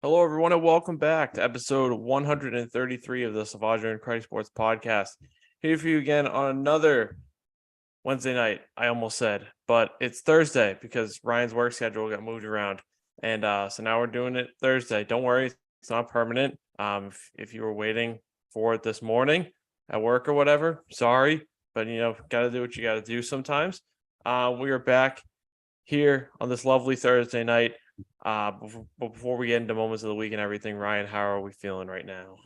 Hello, everyone, and welcome back to episode 133 of the Salvaggio and Cratty Sports Podcast. Here for you again on another Wednesday night, I almost said, but it's Thursday because Ryan's work schedule got moved around. And so now we're doing it Thursday. Don't worry, it's not permanent. If you were waiting for it this morning at work or whatever, sorry, but got to do what you got to do sometimes. We are back here on this lovely Thursday night. Before we get into moments of the week and everything, Ryan, how are we feeling right now?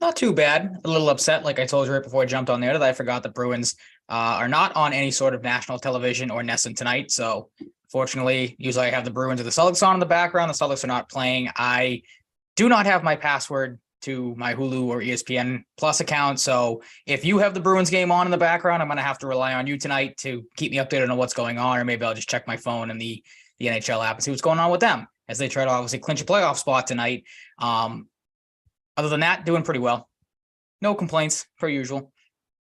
Not too bad. A little upset, like I told you right before I jumped on there, that I forgot the Bruins are not on any sort of national television or NESN tonight. So, fortunately, usually I have the Bruins or the Celtics on in the background. The Celtics are not playing. I do not have my password to my Hulu or ESPN Plus account. So, if you have the Bruins game on in the background, I'm going to have to rely on you tonight to keep me updated on what's going on, or maybe I'll just check my phone and the NHL app and see what's going on with them as they try to obviously clinch a playoff spot tonight. Other than that, doing pretty well. No complaints, per usual.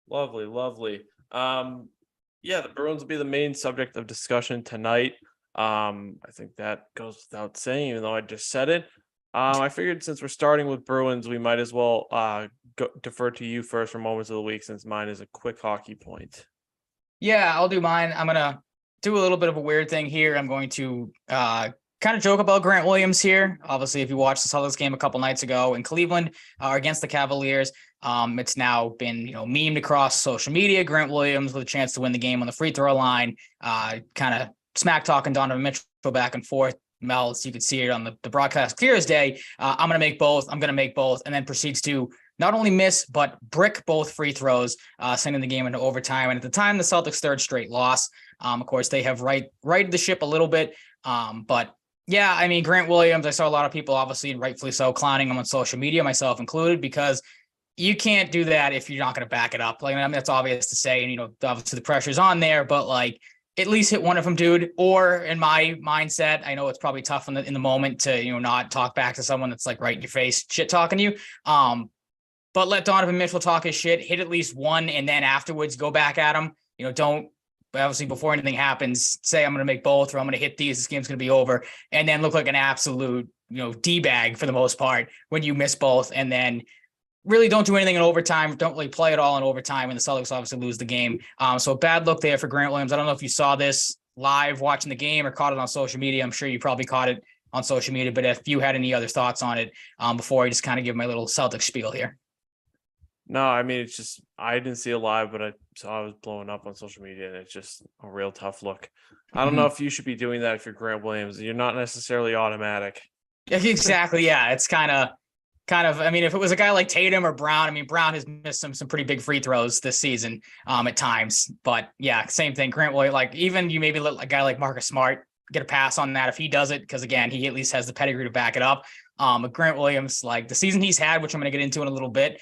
Lovely, lovely. Yeah, the Bruins will be the main subject of discussion tonight. I think that goes without saying, even though I just said it. I figured since we're starting with Bruins, we might as well defer to you first for moments of the week, since mine is a quick hockey point. Yeah, I'll do mine. I'm going to do a little bit of a weird thing here. I'm going to kind of joke about Grant Williams here. Obviously, if you watched the Celtics game a couple nights ago in Cleveland against the Cavaliers, it's now been memed across social media. Grant Williams with a chance to win the game on the free throw line, kind of smack talking Donovan Mitchell back and forth. Mel, so you could see it on the broadcast clear as day. I'm going to make both. I'm going to make both, and then proceeds to not only miss but brick both free throws, sending the game into overtime. And at the time, the Celtics' third straight loss. Of course, they have righted the ship a little bit, but yeah, I mean, Grant Williams, I saw a lot of people, obviously, and rightfully so, clowning him on social media, myself included, because you can't do that if you're not going to back it up. Like, I mean, that's obvious to say, and, obviously the pressure's on there, but like, at least hit one of them, dude. Or in my mindset, I know it's probably tough in the moment to, not talk back to someone that's like right in your face, shit talking to you. But let Donovan Mitchell talk his shit, hit at least one, and then afterwards go back at him. Don't obviously before anything happens, say I'm going to make both or I'm going to hit these. This game's going to be over, and then look like an absolute d-bag for the most part when you miss both, and then really don't do anything in overtime. Don't really play at all in overtime, and the Celtics obviously lose the game. So a bad look there for Grant Williams. I don't know if you saw this live watching the game or caught it on social media. I'm sure you probably caught it on social media, but if you had any other thoughts on it before I just kind of give my little Celtics spiel here. No, I mean, it's just, I didn't see it live, but I saw it was blowing up on social media, and it's just a real tough look. I don't know if you should be doing that if you're Grant Williams. You're not necessarily automatic. Exactly. Yeah. It's kind of, I mean, if it was a guy like Tatum or Brown, I mean, Brown has missed some pretty big free throws this season at times. But yeah, same thing. Grant Williams, like even you maybe let a guy like Marcus Smart get a pass on that if he does it, because again, he at least has the pedigree to back it up. But Grant Williams, like the season he's had, which I'm going to get into in a little bit,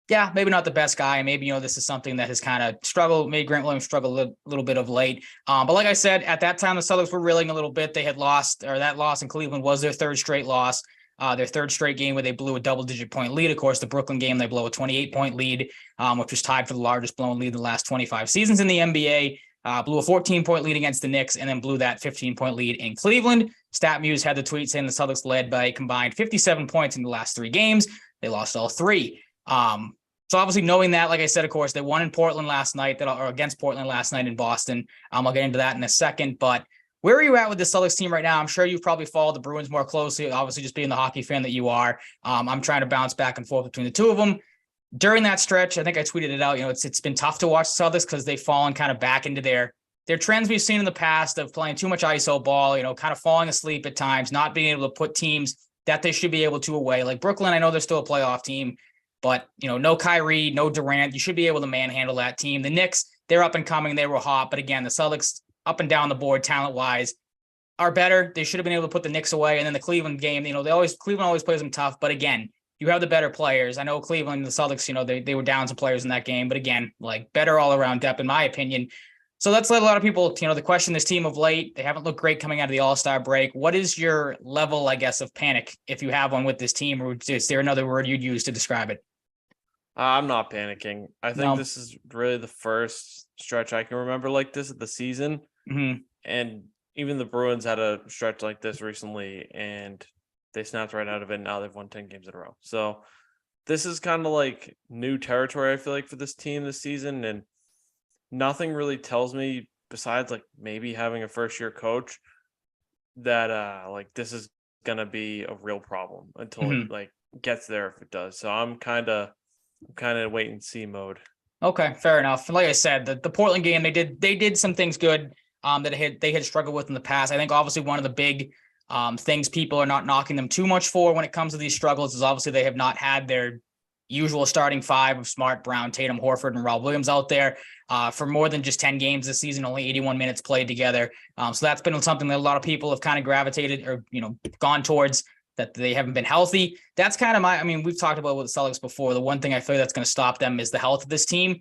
yeah, maybe not the best guy. Maybe, this is something that has kind of made Grant Williams struggle a little bit of late. But like I said, at that time, the Celtics were reeling a little bit. They had lost, or that loss in Cleveland was their third straight loss. Their third straight game where they blew a double-digit point lead. Of course, the Brooklyn game, they blow a 28-point lead, which was tied for the largest blown lead in the last 25 seasons in the NBA. Blew a 14-point lead against the Knicks, and then blew that 15-point lead in Cleveland. StatMuse had the tweet saying the Celtics led by a combined 57 points in the last three games. They lost all three. So obviously knowing that, like I said, of course, they won in Portland last night, or against Portland last night in Boston. I'll get into that in a second, but where are you at with the Celtics team right now? I'm sure you've probably followed the Bruins more closely, obviously just being the hockey fan that you are. I'm trying to bounce back and forth between the two of them. During that stretch, I think I tweeted it out, it's been tough to watch the Celtics because they've fallen kind of back into their trends we've seen in the past of playing too much ISO ball, kind of falling asleep at times, not being able to put teams that they should be able to away. Like Brooklyn, I know they're still a playoff team, but, no Kyrie, no Durant. You should be able to manhandle that team. The Knicks, they're up and coming. They were hot. But again, the Celtics up and down the board talent-wise are better. They should have been able to put the Knicks away. And then the Cleveland game, Cleveland always plays them tough. But again, you have the better players. I know Cleveland, the Celtics, they were down some players in that game. But again, like better all-around depth, in my opinion. So that's led a lot of people, to question this team of late. They haven't looked great coming out of the All-Star break. What is your level, I guess, of panic, if you have one with this team? Or is there another word you'd use to describe it? I'm not panicking. I think No. this is really the first stretch I can remember like this of the season. Mm-hmm. And even the Bruins had a stretch like this recently, and they snapped right out of it. And now they've won 10 games in a row. So this is kind of like new territory, I feel like, for this team this season. And nothing really tells me, besides like maybe having a first year coach, that like this is gonna be a real problem until it like gets there, if it does. So I'm kind of wait and see mode. Okay, fair enough. Like I said, the Portland game, they did some things good that they had struggled with in the past. I think obviously one of the big things people are not knocking them too much for when it comes to these struggles is obviously they have not had their usual starting five of Smart, Brown, Tatum, Horford, and Rob Williams out there for more than just 10 games this season, only 81 minutes played together. So that's been something that a lot of people have kind of gravitated or, gone towards, that they haven't been healthy. That's kind of we've talked about with the Celtics before. The one thing I feel that's going to stop them is the health of this team.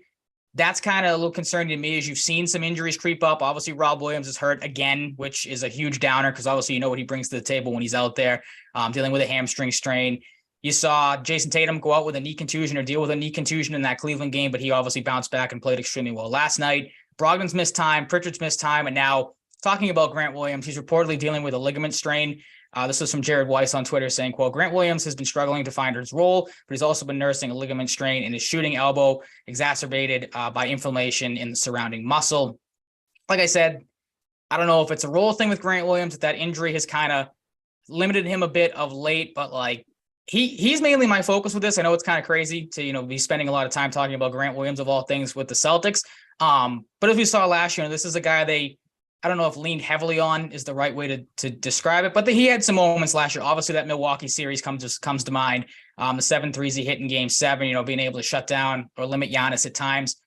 That's kind of a little concerning to me, as you've seen some injuries creep up. Obviously, Rob Williams is hurt again, which is a huge downer because obviously you know what he brings to the table when he's out there dealing with a hamstring strain. You saw Jason Tatum go out with a knee contusion or deal with a knee contusion in that Cleveland game, but he obviously bounced back and played extremely well last night. Brogdon's missed time, Pritchard's missed time, and now talking about Grant Williams, he's reportedly dealing with a ligament strain. This was from Jared Weiss on Twitter saying, quote, Grant Williams has been struggling to find his role, but he's also been nursing a ligament strain in his shooting elbow, exacerbated by inflammation in the surrounding muscle. Like I said, I don't know if it's a role thing with Grant Williams, that injury has kind of limited him a bit of late, but like he's mainly my focus with this. I know it's kind of crazy to, be spending a lot of time talking about Grant Williams of all things with the Celtics. But as we saw last year, this is a guy I don't know if leaned heavily on is the right way to describe it, but he had some moments last year. Obviously, that Milwaukee series comes to mind. The 7 threes he hit in game 7, being able to shut down or limit Giannis at times.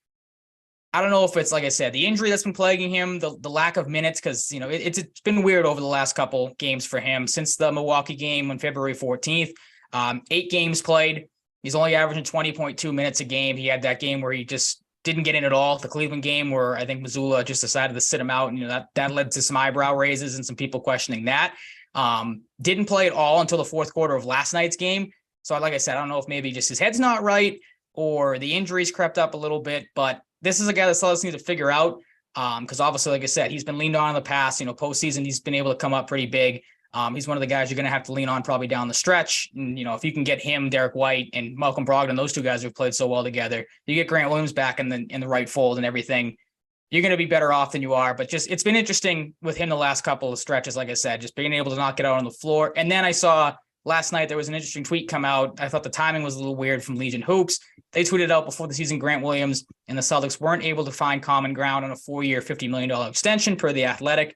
I don't know if it's, like I said, the injury that's been plaguing him, the lack of minutes, because, it's been weird over the last couple games for him since the Milwaukee game on February 14th. 8 games played. He's only averaging 20.2 minutes a game. He had that game where he just didn't get in at all. The Cleveland game where I think Missoula just decided to sit him out. And, that led to some eyebrow raises and some people questioning that. Didn't play at all until the fourth quarter of last night's game. So like I said, I don't know if maybe just his head's not right or the injuries crept up a little bit, but this is a guy that Celtics need to figure out. Because obviously, like I said, he's been leaned on in the past, postseason, he's been able to come up pretty big. He's one of the guys you're going to have to lean on probably down the stretch. And, if you can get him, Derek White, and Malcolm Brogdon, those two guys who've played so well together, you get Grant Williams back in the right fold and everything, you're going to be better off than you are. But just, it's been interesting with him the last couple of stretches, like I said, just being able to not get out on the floor. And then I saw last night, there was an interesting tweet come out. I thought the timing was a little weird from Legion Hoops. They tweeted out before the season, Grant Williams and the Celtics weren't able to find common ground on a 4-year, $50 million extension per The Athletic.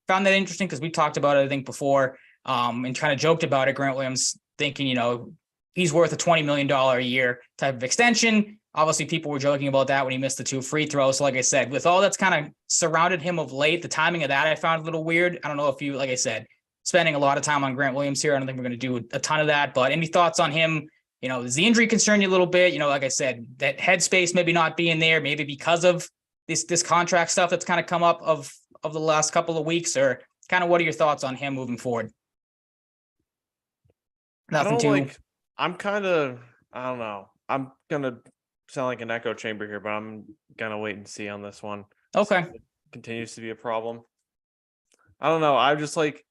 Found that interesting because we talked about it, I think, before. And kind of joked about it. Grant Williams thinking, he's worth a $20 million a year type of extension. Obviously, people were joking about that when he missed the 2 free throws. So like I said, with all that's kind of surrounded him of late, the timing of that I found a little weird. I don't know if you, like I said, spending a lot of time on Grant Williams here. I don't think we're going to do a ton of that, but any thoughts on him? Does the injury concern you a little bit? Like I said, that headspace maybe not being there, maybe because of this contract stuff that's kind of come up of the last couple of weeks, or kind of what are your thoughts on him moving forward? I'm kind of, I don't know. I'm going to sound like an echo chamber here, but I'm going to wait and see on this one. Okay. It continues to be a problem. I don't know. I'm just like,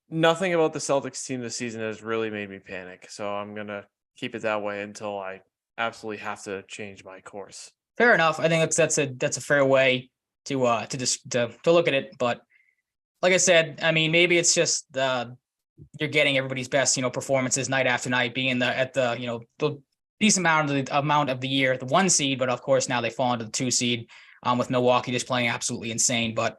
nothing about the Celtics team this season has really made me panic. So I'm going to keep it that way until I absolutely have to change my course. Fair enough. I think that's a fair way to look at it. But like I said, maybe it's just you're getting everybody's best, performances night after night, being the decent amount of the year, the 1 seed, but of course now they fall into the 2 seed, with Milwaukee just playing absolutely insane. But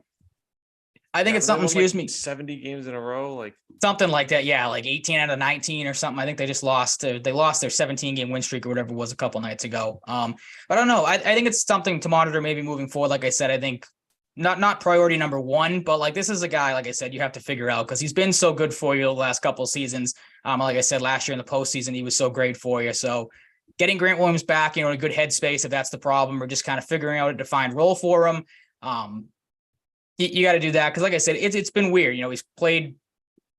I think it's something, 70 games in a row, like something like that. Yeah. Like 18 out of 19 or something. I think they just lost their 17-game win streak or whatever it was a couple nights ago. But I don't know. I think it's something to monitor maybe moving forward. Like I said, I think not priority number 1, but like this is a guy, like I said, you have to figure out because he's been so good for you the last couple of seasons. Like I said, last year in the postseason, he was so great for you. So getting Grant Williams back, in a good headspace, if that's the problem, or just kind of figuring out a defined role for him. You got to do that. Cause like I said, it's been weird. He's played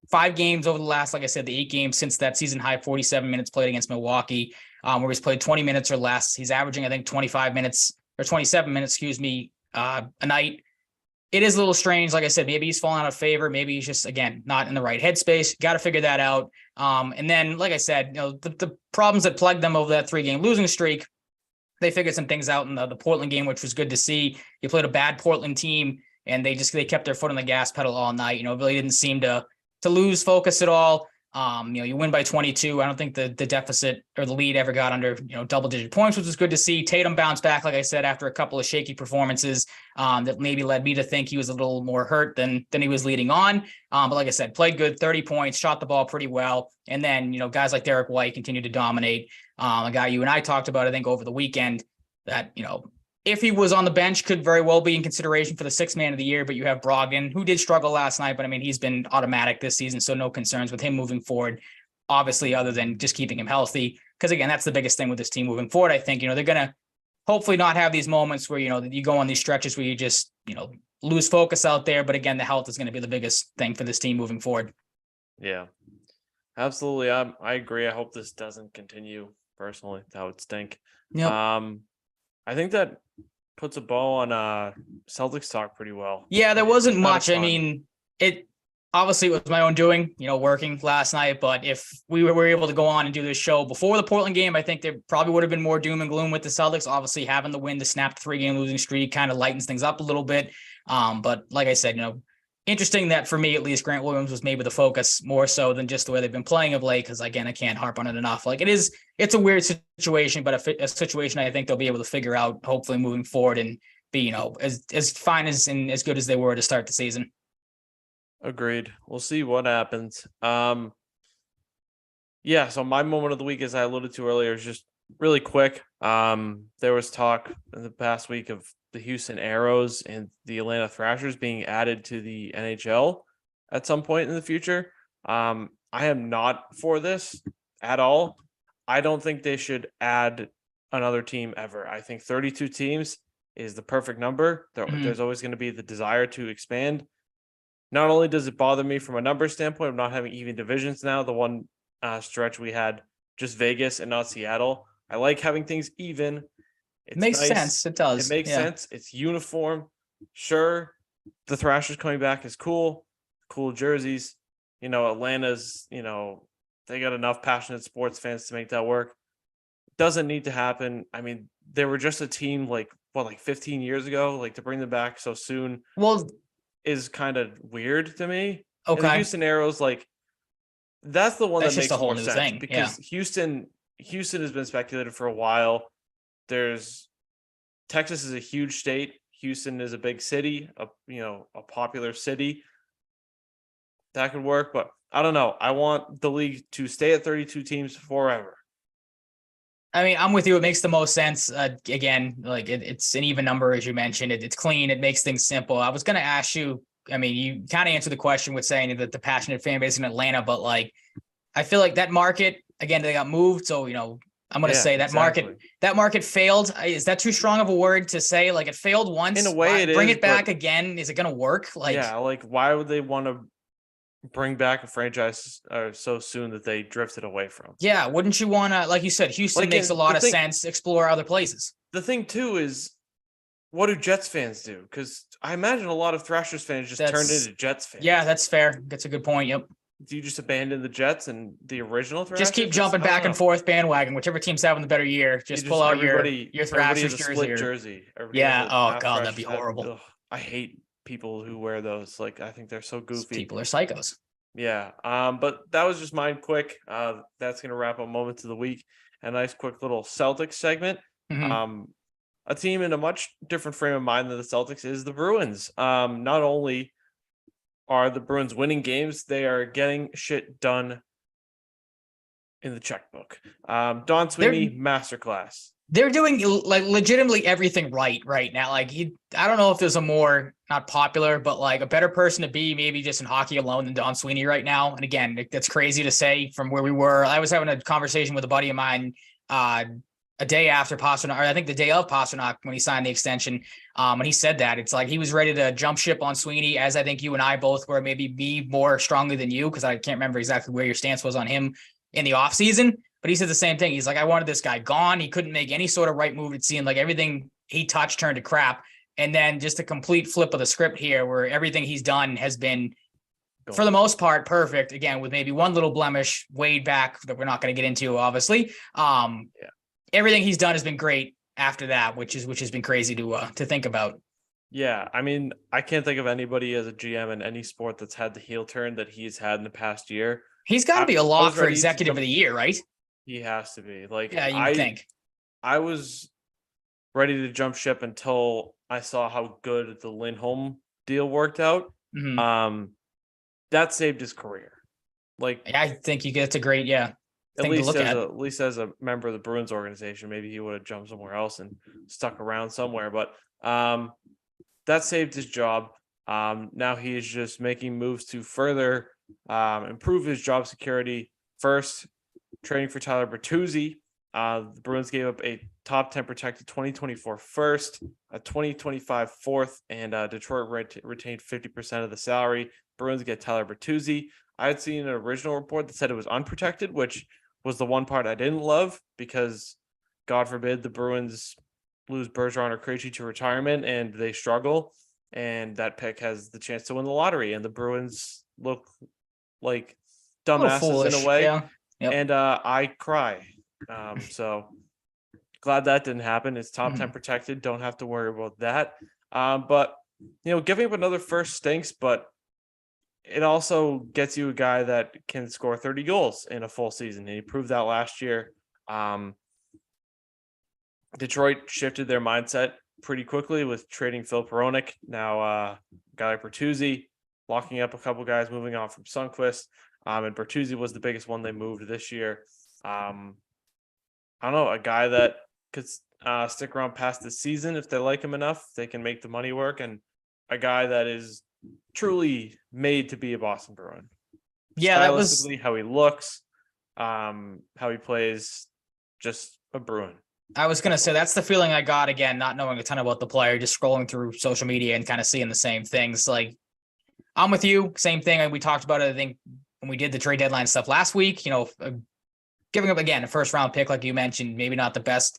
5 games over the last, like I said, the 8 games since that season high 47 minutes played against Milwaukee, where he's played 20 minutes or less. He's averaging, I think, 25 minutes or 27 minutes, a night. it is a little strange. Like I said, maybe he's falling out of favor. Maybe he's just, again, not in the right headspace. Got to figure that out. And then, like I said, the problems that plagued them over that 3-game losing streak, they figured some things out in the Portland game, which was good to see. You played a bad Portland team, and they kept their foot on the gas pedal all night. Really didn't seem to lose focus at all. You win by 22. I don't think the deficit or the lead ever got under, double-digit points, which was good to see. Tatum bounced back, like I said, after a couple of shaky performances that maybe led me to think he was a little more hurt than he was leading on. But like I said, played good, 30 points, shot the ball pretty well. And then, guys like Derek White continued to dominate. A guy you and I talked about, I think, over the weekend that, if he was on the bench, could very well be in consideration for the 6th man of the year, but you have Brogdon, who did struggle last night, but he's been automatic this season, so no concerns with him moving forward, obviously, other than just keeping him healthy. Because again, that's the biggest thing with this team moving forward. I think, they're going to hopefully not have these moments where, you go on these stretches where you just, lose focus out there. But again, the health is going to be the biggest thing for this team moving forward. Yeah, absolutely. I agree. I hope this doesn't continue personally. That would stink. Yep. I think that puts a bow on Celtics talk pretty well. Yeah, there wasn't much. It obviously was my own doing, working last night. But if we were able to go on and do this show before the Portland game, I think there probably would have been more doom and gloom with the Celtics. Obviously, having the win to snap the 3-game losing streak kind of lightens things up a little bit. But like I said, interesting that for me, at least, Grant Williams was maybe the focus more so than just the way they've been playing of late. Because again, I can't harp on it enough. It's a weird situation, but a situation I think they'll be able to figure out, hopefully moving forward, and be, as fine and as good as they were to start the season. Agreed. We'll see what happens. Yeah. So my moment of the week, as I alluded to earlier, is just really quick. There was talk in the past week of the Houston Aeros and the Atlanta Thrashers being added to the NHL at some point in the future. I am not for this at all. I don't think they should add another team ever. I think 32 teams is the perfect number. There's always going to be the desire to expand. Not only does it bother me from a number standpoint of not having even divisions now, the one stretch we had just Vegas and not Seattle. I like having things even. It makes sense. It does. It makes sense. It's uniform. Sure, the Thrashers coming back is cool. Cool jerseys. Atlanta's, they got enough passionate sports fans to make that work. Doesn't need to happen. They were just a team like 15 years ago. To bring them back so soon is kind of weird to me. Okay. And the Houston Aeros, that's the one that makes a whole more new sense thing. because Houston has been speculated for a while. Texas is a huge state. Houston is a big city, a popular city. That could work, but I don't know. I want the league to stay at 32 teams forever. I'm with you. It makes the most sense. Again, it's an even number, as you mentioned. It's clean. It makes things simple. I was going to ask you, you kind of answered the question with saying that the passionate fan base in Atlanta, but I feel like that market, again, they got moved. So, I'm going to say that market failed. Is that too strong of a word to say? It failed once. In a way, bring it back again. Is it going to work? Why would they want to bring back a franchise so soon that they drifted away from? Yeah, wouldn't you want to, like you said, Houston makes a lot of sense, explore other places. The thing, too, is what do Jets fans do? Because I imagine a lot of Thrashers fans just turned into Jets fans. Yeah, that's fair. That's a good point. Yep. Do you just abandon the Jets and the original Thrashers? Just keep jumping back and forth bandwagon. Whichever team's having the better year, just pull out your Thrashers jersey. Yeah. Oh, God, that'd be horrible. I hate people who wear those. I think they're so goofy. People are psychos. Yeah. But that was just mine quick. That's going to wrap up moments of the week. A nice quick little Celtics segment. Mm-hmm. A team in a much different frame of mind than the Celtics is the Bruins. Not only are the Bruins winning games, they are getting shit done in the checkbook. Don Sweeney, masterclass. They're doing legitimately everything right now. I don't know if there's a more, not popular, but a better person to be maybe just in hockey alone than Don Sweeney right now. And again, that's crazy to say from where we were. I was having a conversation with a buddy of mine a day after Pastrnak, or I think the day of Pastrnak when he signed the extension. And he said that it's he was ready to jump ship on Sweeney, as I think you and I both were, maybe me more strongly than you, because I can't remember exactly where your stance was on him in the offseason. But he said the same thing. He's I wanted this guy gone. He couldn't make any sort of right move. It seemed like everything he touched turned to crap. And then just a complete flip of the script here where everything he's done has been, for the most part, perfect. Again, with maybe one little blemish way back that we're not going to get into, obviously. Everything he's done has been great after that, which has been crazy to think about. Yeah, I mean, I can't think of anybody as a GM in any sport that's had the heel turn that he's had in the past year. He's got to be a lock for ready to executive of the year, right? He has to be. Like, Yeah, you would think. I was ready to jump ship until I saw how good the Lindholm deal worked out. Mhm. That saved his career. Like, I think it's a great, thing to look at. At least as a member of the Bruins organization, maybe he would have jumped somewhere else and stuck around somewhere. But that saved his job. Now he is just making moves to further improve his job security. First, trading for Tyler Bertuzzi. The Bruins gave up a top 10 protected 2024 first, a 2025 fourth, and Detroit retained 50% of the salary. Bruins get Tyler Bertuzzi. I had seen an original report that said it was unprotected, which was the one part I didn't love because, God forbid, the Bruins lose Bergeron or Krejci to retirement and they struggle, and that pick has the chance to win the lottery, and the Bruins look like dumbasses in a way. Yeah. Yep. And I cry. So glad that didn't happen. It's top 10 protected. Don't have to worry about that. But giving up another first stinks, but it also gets you a guy that can score 30 goals in a full season. And he proved that last year. Detroit shifted their mindset pretty quickly with trading Phil Peronic. Now, a guy like Bertuzzi, locking up a couple guys, moving on from Sundqvist. And Bertuzzi was the biggest one they moved this year. I don't know, a guy that could stick around past the season if they like him enough. They can make the money work, and a guy that is truly made to be a Boston Bruin. Yeah, that was how he looks, how he plays, just a Bruin. I was gonna say that's the feeling I got, again, not knowing a ton about the player, just scrolling through social media and kind of seeing the same things. Like, I'm with you, same thing. And we talked about it, I think, when we did the trade deadline stuff last week. Giving up again a first round pick, like you mentioned, maybe not the best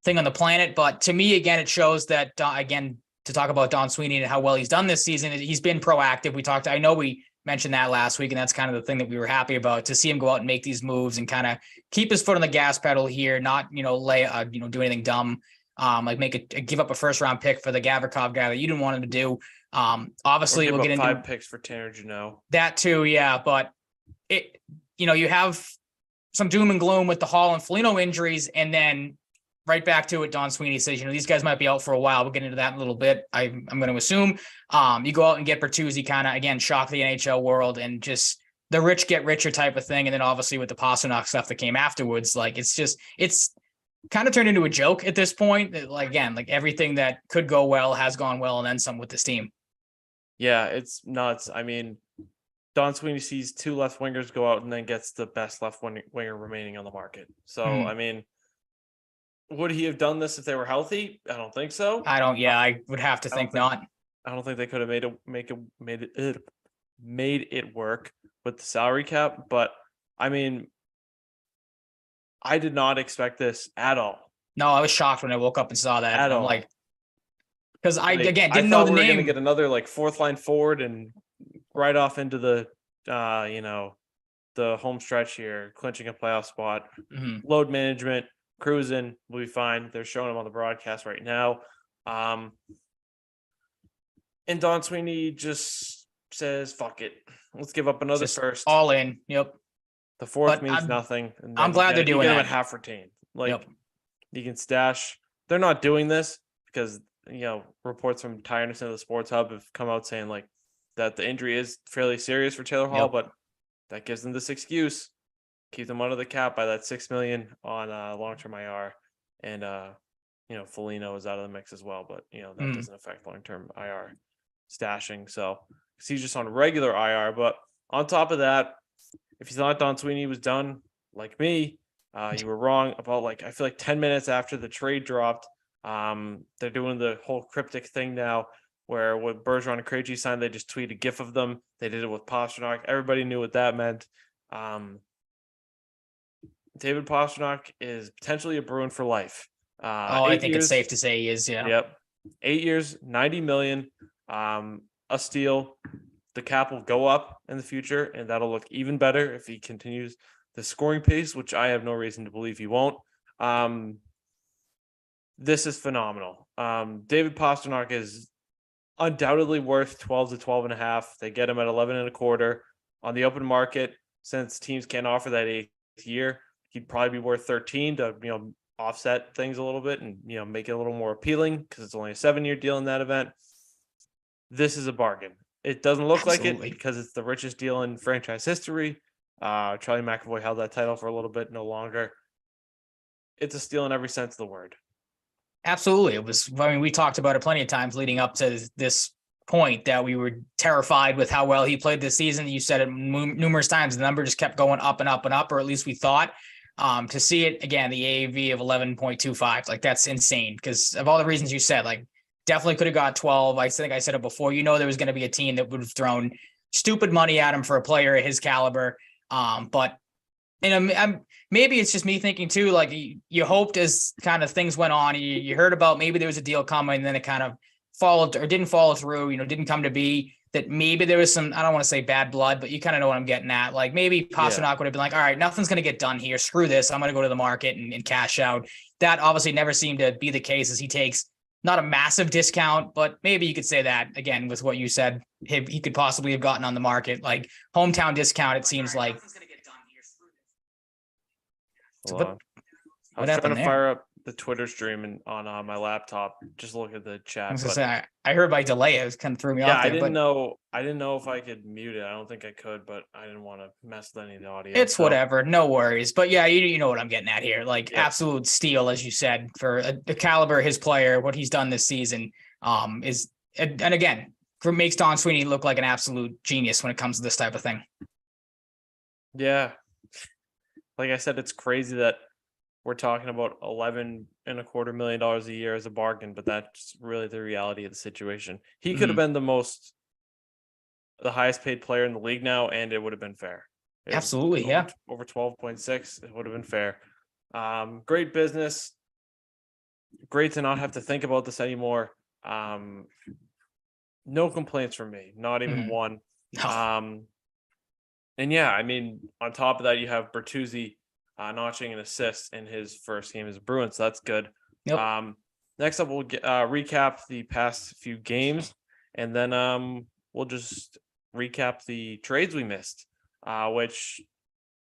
thing on the planet, but to me, again, it shows that again, to talk about Don Sweeney and how well he's done this season, he's been proactive. I know we mentioned that last week, and that's kind of the thing that we were happy about, to see him go out and make these moves and kind of keep his foot on the gas pedal here, not do anything dumb, like give up a first round pick for the Gavrikov guy that you didn't want him to do. Obviously, we'll get into 5 picks for Tanner Jeannot. That too, yeah, but you have some doom and gloom with the Hall and Foligno injuries, and then right back to it, Don Sweeney says, these guys might be out for a while. We'll get into that in a little bit. I'm going to assume. You go out and get Bertuzzi, kind of, again, shock the NHL world, and just the rich get richer type of thing. And then obviously with the Pastrnak stuff that came afterwards, like, it's kind of turned into a joke at this point. Like, again, like everything that could go well has gone well, and then some with this team. Yeah, it's nuts. I mean, Don Sweeney sees 2 left wingers go out and then gets the best left winger remaining on the market. So, I mean, would he have done this if they were healthy? I don't think so. I would have to think not. I don't think they could have made it work with the salary cap. But I mean, I did not expect this at all. No, I was shocked when I woke up and saw that. At all. Like, because I didn't know the name. We were going to get another like 4th line forward and right off into the the home stretch here, clinching a playoff spot. Load management, cruising, we'll be fine. They're showing them on the broadcast right now. And Don Sweeney just says, fuck it. Let's give up another first. All in. Yep. The 4th means nothing. And I'm glad they're doing that. At half retained. Like, you can stash. They're not doing this because, reports from Ty Anderson of the Sports Hub have come out saying like that the injury is fairly serious for Taylor Hall, but that gives them this excuse. Keep them under the cap by that $6 million on long-term IR, and Foligno is out of the mix as well. But that doesn't affect long-term IR stashing. So he's just on regular IR. But on top of that, if you thought Don Sweeney was done, like me, you were wrong about I feel like 10 minutes after the trade dropped. They're doing the whole cryptic thing now, where with Bergeron and Krejci signed, they just tweet a GIF of them. They did it with Pastrnak. Everybody knew what that meant. David Pastrnak is potentially a Bruin for life. I think it's safe to say he is. Yeah. Yep. 8 years, $90 million, a steal. The cap will go up in the future, and that'll look even better if he continues the scoring pace, which I have no reason to believe he won't. This is phenomenal. David Pastrnak is undoubtedly worth 12 to 12 and a half. They get him at 11 and a quarter on the open market. Since teams can't offer that 8th year, he'd probably be worth 13 to, offset things a little bit and, make it a little more appealing because it's only a 7-year deal in that event. This is a bargain. It doesn't look Absolutely. like it because it's the richest deal in franchise history. Charlie McAvoy held that title for a little bit, no longer. It's a steal in every sense of the word. Absolutely. It was, we talked about it plenty of times leading up to this point that we were terrified with how well he played this season. You said it numerous times. The number just kept going up and up and up, or at least we thought. To see it again, the AAV of 11.25, like that's insane because of all the reasons you said, like definitely could have got 12. I think I said it before, there was going to be a team that would have thrown stupid money at him for a player at his caliber. But maybe it's just me thinking too, like you hoped as kind of things went on, you heard about maybe there was a deal coming and then it kind of followed or didn't follow through, didn't come to be, that maybe there was some, I don't want to say bad blood, but you kind of know what I'm getting at. Like maybe Pastrnak would have been like, all right, nothing's going to get done here. Screw this. I'm going to go to the market and cash out. That obviously never seemed to be the case as he takes not a massive discount, but maybe you could say that again with what you said, he could possibly have gotten on the market, like hometown discount. It seems like. So what I was trying to there? fire up the Twitter stream on my laptop. Just look at the chat. I heard by delay. It was kind of threw me off. Yeah, I didn't know if I could mute it. I don't think I could, but I didn't want to mess with any of the audio. It's whatever, no worries. But yeah, you know what I'm getting at here. Like absolute steal, as you said, for the caliber of his player, what he's done this season is, and again, makes Don Sweeney look like an absolute genius when it comes to this type of thing. Yeah. Like I said, it's crazy that we're talking about $11.25 million a year as a bargain, but that's really the reality of the situation. He could have been the highest paid player in the league now, and it would have been fair. Absolutely, over 12.6, it would have been fair. Great business. Great to not have to think about this anymore. No complaints from me, not even one. No. And yeah, on top of that, you have Bertuzzi notching an assist in his first game as a Bruin, so that's good. Yep. Next up, we'll recap the past few games, and then we'll just recap the trades we missed, which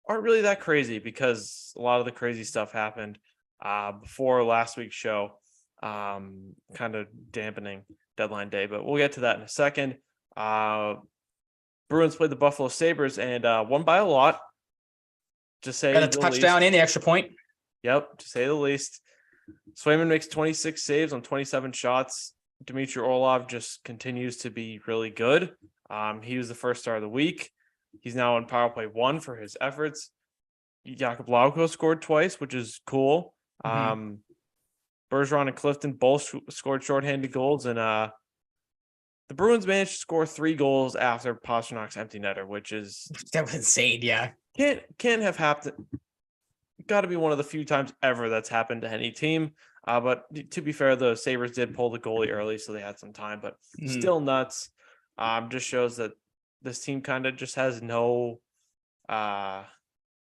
aren't really that crazy because a lot of the crazy stuff happened before last week's show, kind of dampening deadline day, but we'll get to that in a second. Bruins played the Buffalo Sabres and won by a lot. Just say got a touchdown in the extra point. Yep, to say the least. Swayman makes 26 saves on 27 shots. Dmitry Orlov just continues to be really good. He was the first star of the week. He's now on power play 1 for his efforts. Jakub Lauko scored twice, which is cool. Bergeron and Clifton both scored shorthanded goals, and the Bruins managed to score 3 goals after Pasternak's empty netter, which is that was insane. Yeah, can't have happened. Got to be one of the few times ever that's happened to any team. But to be fair, the Sabres did pull the goalie early, so they had some time. But still nuts. Just shows that this team kind of just has no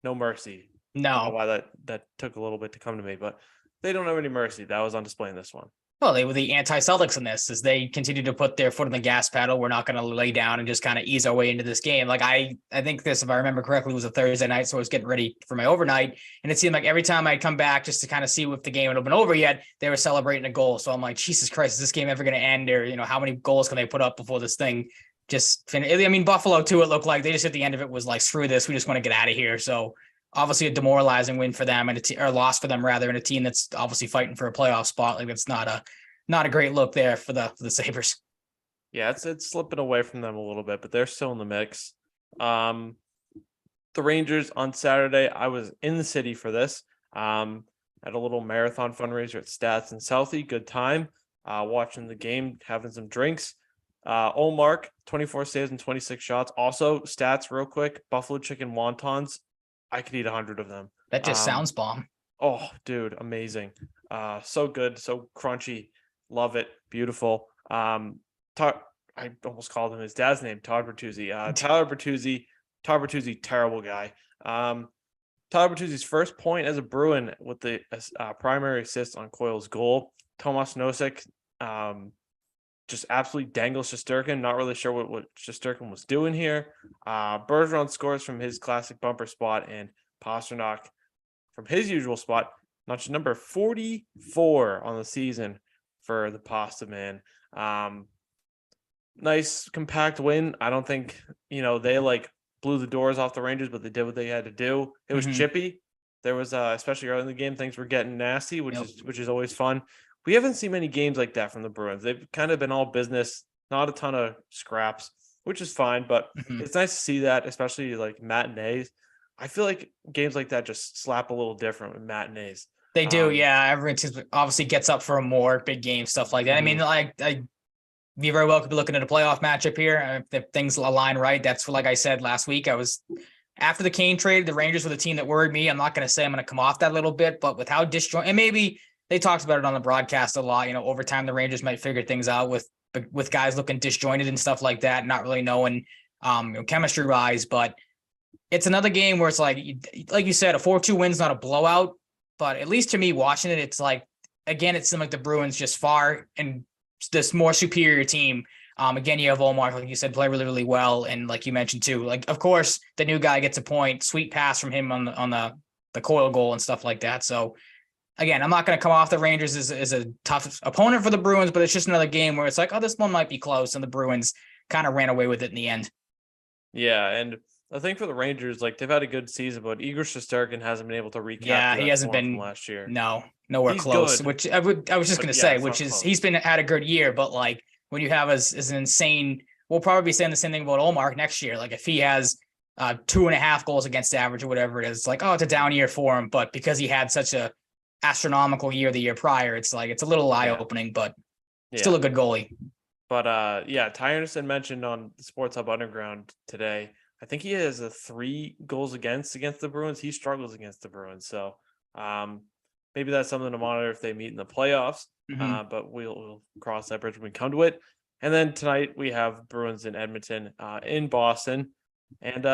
mercy. No, I don't know why that took a little bit to come to me, but they don't have any mercy. That was on display in this one. Well, they were the anti-Celtics in this, as they continue to put their foot on the gas pedal. We're not going to lay down and just kind of ease our way into this game. Like I think this, if I remember correctly, was a Thursday night, so I was getting ready for my overnight, and it seemed like every time I'd come back just to kind of see if the game had been over yet, they were celebrating a goal. So I'm like, Jesus Christ, is this game ever going to end? Or how many goals can they put up before this thing just finish? Buffalo too. It looked like they just at the end of it was like, screw this, we just want to get out of here. So obviously a demoralizing win for them, and or loss for them rather, and a team that's obviously fighting for a playoff spot. Like that's not a great look there for the Sabres. Yeah, it's slipping away from them a little bit, but they're still in the mix. The Rangers on Saturday, I was in the city for this. At a little marathon fundraiser at Stats in Southie. Good time. Watching the game, having some drinks. Olmark, 24 saves and 26 shots. Also, Stats real quick. Buffalo chicken wontons. I could eat 100 of them. That just sounds bomb. Oh, dude, amazing. So good, so crunchy. Love it. Beautiful. I almost called him his dad's name, Todd Bertuzzi. Tyler Bertuzzi. Todd Bertuzzi, terrible guy. Tyler Bertuzzi's first point as a Bruin with the primary assist on Coyle's goal. Tomas Nosek just absolutely dangles Shesterkin. Not really sure what Shesterkin was doing here. Bergeron scores from his classic bumper spot, and Pasternak from his usual spot, notch number 44 on the season for the Pasta Man. Nice compact win. I don't think, they blew the doors off the Rangers, but they did what they had to do. It was chippy. There was especially early in the game, things were getting nasty, which is always fun. We haven't seen many games like that from the Bruins. They've kind of been all business, not a ton of scraps, which is fine, but it's nice to see that, especially like matinees. I feel like games like that just slap a little different with matinees. They do, yeah. Everyone obviously gets up for a more big game, stuff like that. I mean, you very well could be looking at a playoff matchup here if things align right. That's like I said last week. After the Kane trade, the Rangers were the team that worried me. I'm not going to say I'm going to come off that a little bit, but with how disjointed, and maybe they talked about it on the broadcast a lot. Over time the Rangers might figure things out with guys looking disjointed and stuff like that, not really knowing chemistry wise. But it's another game where it's like you said, a 4-2 win's not a blowout, but at least to me watching it, it's like, again, it seemed like the Bruins just far and this more superior team. Again, you have Ullmark, like you said, play really, really well. And like you mentioned too, like, of course, the new guy gets a point, sweet pass from him on the Coyle goal and stuff like that. So again, I'm not going to come off the Rangers as a tough opponent for the Bruins, but it's just another game where it's like, oh, this one might be close. And the Bruins kind of ran away with it in the end. Yeah. And I think for the Rangers, they've had a good season, but Igor Shesterkin hasn't been able to recap. Yeah, he hasn't been last year. No, nowhere he's close. Good, which I was just going to say, which is close. He's been had a good year, but when you have as an insane, we'll probably be saying the same thing about Ullmark next year. Like if he has 2.5 goals against average or whatever it is, it's a down year for him. But because he had such a astronomical year the year prior, it's a little eye opening, but still a good goalie. But Ty Anderson mentioned on the Sports Hub Underground today, I think he has 3 goals against the Bruins. He struggles against the Bruins. So maybe that's something to monitor if they meet in the playoffs. But we'll cross that bridge when we come to it. And then tonight we have Bruins in Edmonton, in Boston. And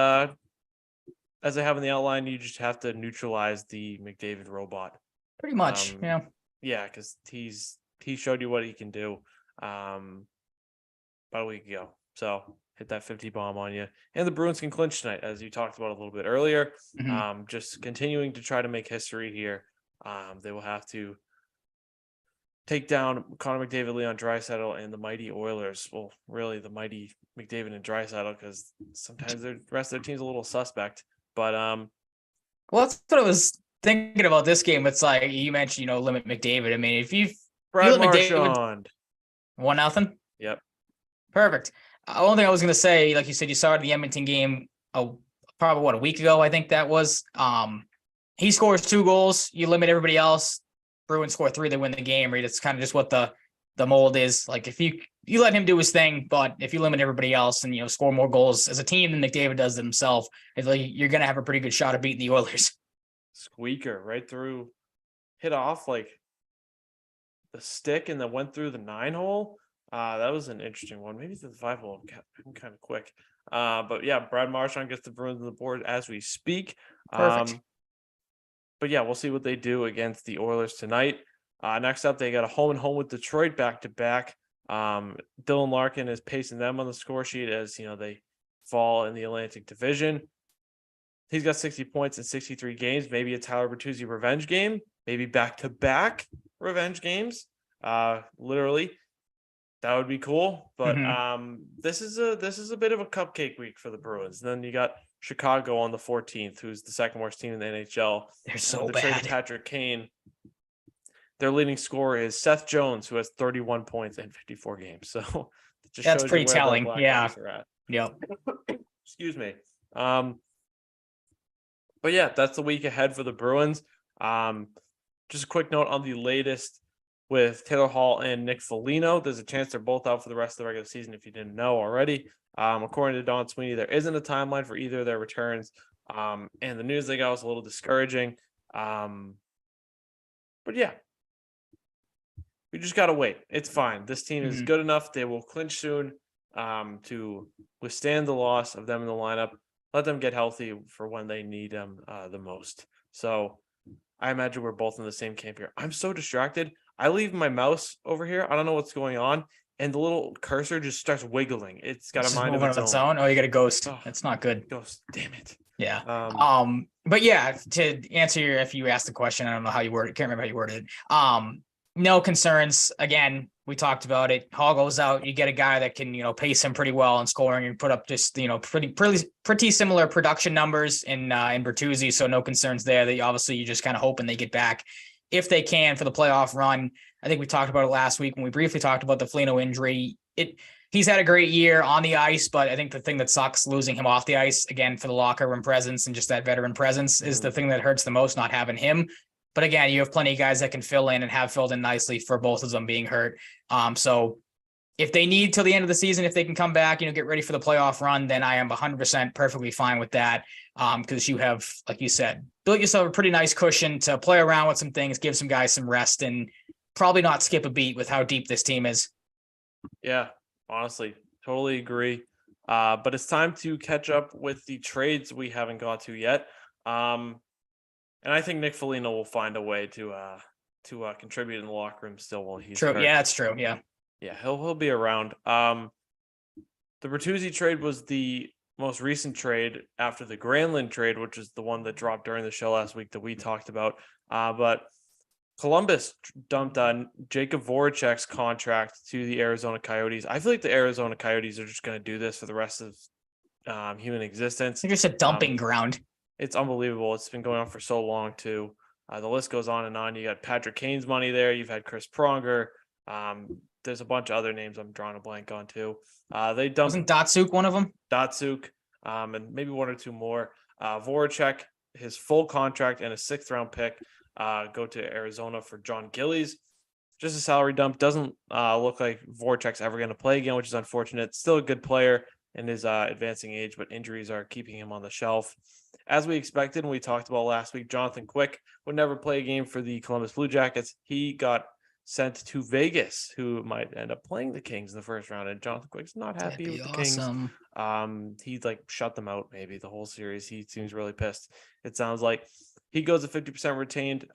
as I have in the outline, you just have to neutralize the McDavid robot. Pretty much, yeah. Yeah, because he showed you what he can do about a week ago. So hit that 50 bomb on you. And the Bruins can clinch tonight, as you talked about a little bit earlier. Just continuing to try to make history here. They will have to take down Connor McDavid, Leon Draisaitl, and the mighty Oilers. Well, really the mighty McDavid and Draisaitl, because sometimes the rest of their team's a little suspect. But well, that's what I was thinking about this game. It's like you mentioned, limit McDavid. I mean, if you Brad Marchand 1-0. Yep. Perfect. Only thing I was going to say, like you said, you saw it in the Edmonton game, probably a week ago, I think that was. He scores 2 goals. You limit everybody else. Bruins score 3, they win the game. Right? It's kind of just what the mold is. Like if you let him do his thing, but if you limit everybody else and score more goals as a team than McDavid does himself, you're going to have a pretty good shot of beating the Oilers. Squeaker right through, hit off the stick and then went through the 9-hole. That was an interesting one. Maybe the 5-hole. I'm kind of quick. But yeah, Brad Marchand gets the Bruins on the board as we speak. Perfect. But yeah, we'll see what they do against the Oilers tonight. Next up, they got a home with Detroit back-to-back. Dylan Larkin is pacing them on the score sheet as they fall in the Atlantic Division. He's got 60 points in 63 games. Maybe a Tyler Bertuzzi revenge game. Maybe back-to-back revenge games. Literally, that would be cool. But this is a bit of a cupcake week for the Bruins. And then you got Chicago on the 14th, who's the second worst team in the NHL. They're so bad. Patrick Kane. Their leading scorer is Seth Jones, who has 31 points in 54 games. So that's pretty telling. Yeah. Yep. Excuse me. But yeah, that's the week ahead for the Bruins. Just a quick note on the latest with Taylor Hall and Nick Foligno. There's a chance they're both out for the rest of the regular season if you didn't know already. According to Don Sweeney, there isn't a timeline for either of their returns. And the news they got was a little discouraging. But yeah. we just got to wait. It's fine. This team is Mhm. good enough. They will clinch soon to withstand the loss of them in the lineup. Let them get healthy for when they need them the most. So I imagine we're both in the same camp here. I'm so distracted. I leave my mouse over here. I don't know what's going on. And the little cursor just starts wiggling. It's got It's a just mind of moving its on its own. own. Oh, you got a ghost. Oh, That's not good. ghost. Damn it. Yeah. Um, But yeah, to answer your, if you asked the question, I don't know how you worded it. Can't remember how you worded it. No concerns. Again, we talked about it. Hall goes out. You get a guy that can, pace him pretty well in scoring and put up just, pretty similar production numbers in Bertuzzi. So no concerns there. That obviously you just kind of hoping they get back if they can for the playoff run. I think we talked about it last week when we briefly talked about the Foligno injury. He's had a great year on the ice, but I think the thing that sucks losing him off the ice, again, for the locker room presence and just that veteran presence, is the thing that hurts the most, not having him. But again, you have plenty of guys that can fill in and have filled in nicely for both of them being hurt. So if they need till the end of the season, if they can come back, get ready for the playoff run, then I am 100% perfectly fine with that. Because you have, like you said, built yourself a pretty nice cushion to play around with some things, give some guys some rest, and probably not skip a beat with how deep this team is. Yeah, honestly, totally agree. But it's time to catch up with the trades we haven't got to yet. And I think Nick Foligno will find a way to contribute in the locker room still while he's True. hurt. Yeah, that's true. Yeah. Yeah, he'll be around. The Bertuzzi trade was the most recent trade after the Granlund trade, which is the one that dropped during the show last week that we talked about. But Columbus dumped Jacob Voracek's contract to the Arizona Coyotes. I feel like the Arizona Coyotes are just going to do this for the rest of human existence. They're just a dumping ground. It's unbelievable. It's been going on for so long, too. The list goes on and on. You got Patrick Kane's money there. You've had Chris Pronger. There's a bunch of other names I'm drawing a blank on, too. They dumped Wasn't Datsuk one of them? Datsuk, and maybe one or two more. Voracek, his full contract and a 6th-round pick go to Arizona for John Gillies. Just a salary dump. Doesn't look like Voracek's ever going to play again, which is unfortunate. Still a good player in his advancing age, but injuries are keeping him on the shelf. As we expected, and we talked about last week, Jonathan Quick would never play a game for the Columbus Blue Jackets. He got sent to Vegas, who might end up playing the Kings in the first round, and Jonathan Quick's not happy with the awesome. Kings. He shut them out maybe the whole series. He seems really pissed. It sounds like he goes at 50% retained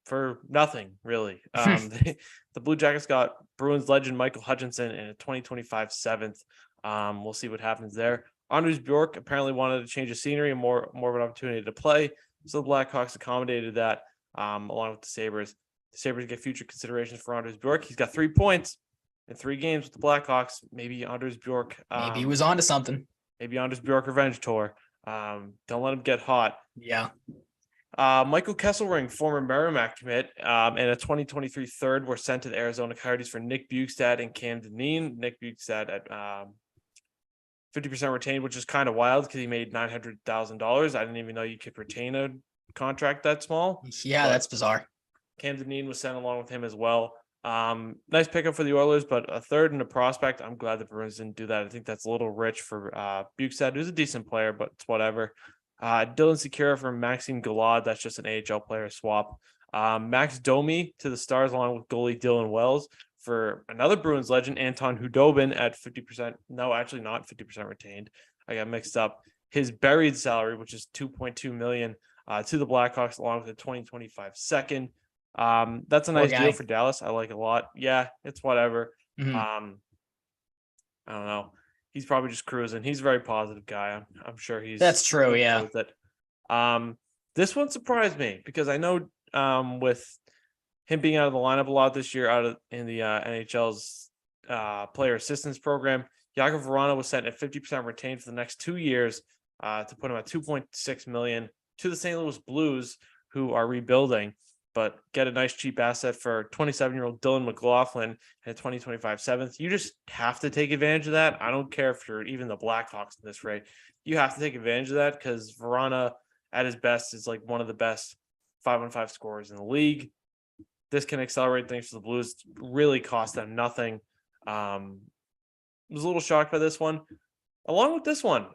for nothing, really. The Blue Jackets got Bruins legend Michael Hutchinson in a 2025 7th. We'll see what happens there. Anders Bjork apparently wanted to change the scenery and more of an opportunity to play. So the Blackhawks accommodated that along with the Sabres. The Sabres get future considerations for Anders Bjork. He's got 3 points in 3 games with the Blackhawks. Maybe Anders Bjork. Maybe he was onto something. Maybe Anders Bjork revenge tour. Don't let him get hot. Yeah. Michael Kesselring, former Merrimack commit, and a 2023 third were sent to the Arizona Coyotes for Nick Bjugstad and Cam Dineen. Nick Bjugstad at 50% retained, which is kind of wild because he made $900,000. I didn't even know you could retain a contract that small. Yeah, that's bizarre. Cam Dineen was sent along with him as well. Nice pickup for the Oilers, but a third and a prospect. I'm glad the Bruins didn't do that. I think that's a little rich for Bjugstad, who's a decent player, but it's whatever. Dylan Secura from Maxime Galad. That's just an AHL player swap. Max Domi to the Stars along with goalie Dylan Wells for another Bruins legend, Anton Hudobin at 50%. No, actually not 50% retained. I got mixed up. His buried salary, which is $2.2 million to the Blackhawks along with a 2025 second. That's a nice deal for Dallas. I like it a lot. Yeah, it's whatever. Mm-hmm. I don't know. He's probably just cruising. He's a very positive guy. I'm sure he's. That's true. Yeah. With it. This one surprised me because I know with him being out of the lineup a lot this year, in the NHL's player assistance program, Jakub Vrana was sent at 50% retained for the next 2 years to put him at $2.6 million to the St. Louis Blues, who are rebuilding, but get a nice cheap asset for 27-year-old Dylan McLaughlin at 2025 7th. You just have to take advantage of that. I don't care if you're even the Blackhawks in this rate. You have to take advantage of that because Vrana at his best is like one of the best 5-on-5 scorers in the league. This can accelerate things for the Blues. Really cost them nothing. Was a little shocked by this one. Along with this one,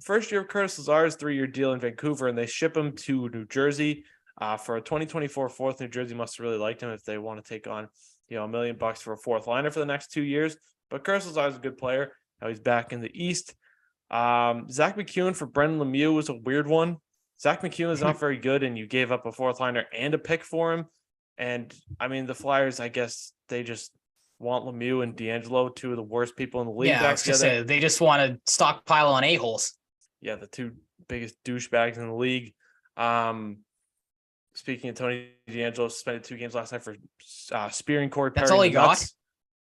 first year of Curtis Lazar's 3-year deal in Vancouver, and they ship him to New Jersey. For a 2024 fourth, New Jersey must have really liked him if they want to take on, $1 million for a fourth liner for the next 2 years. But Kersell's always a good player. Now he's back in the East. Zach McEwen for Brendan Lemieux was a weird one. Zach McEwen is not very good, and you gave up a fourth liner and a pick for him. And I mean, the Flyers, I guess they just want Lemieux and D'Angelo, two of the worst people in the league. Yeah, I was gonna say they just want to stockpile on a-holes. Yeah, the two biggest douchebags in the league. Speaking of Tony D'Angelo, suspended 2 games last night for spearing Corey Perry. That's all he got.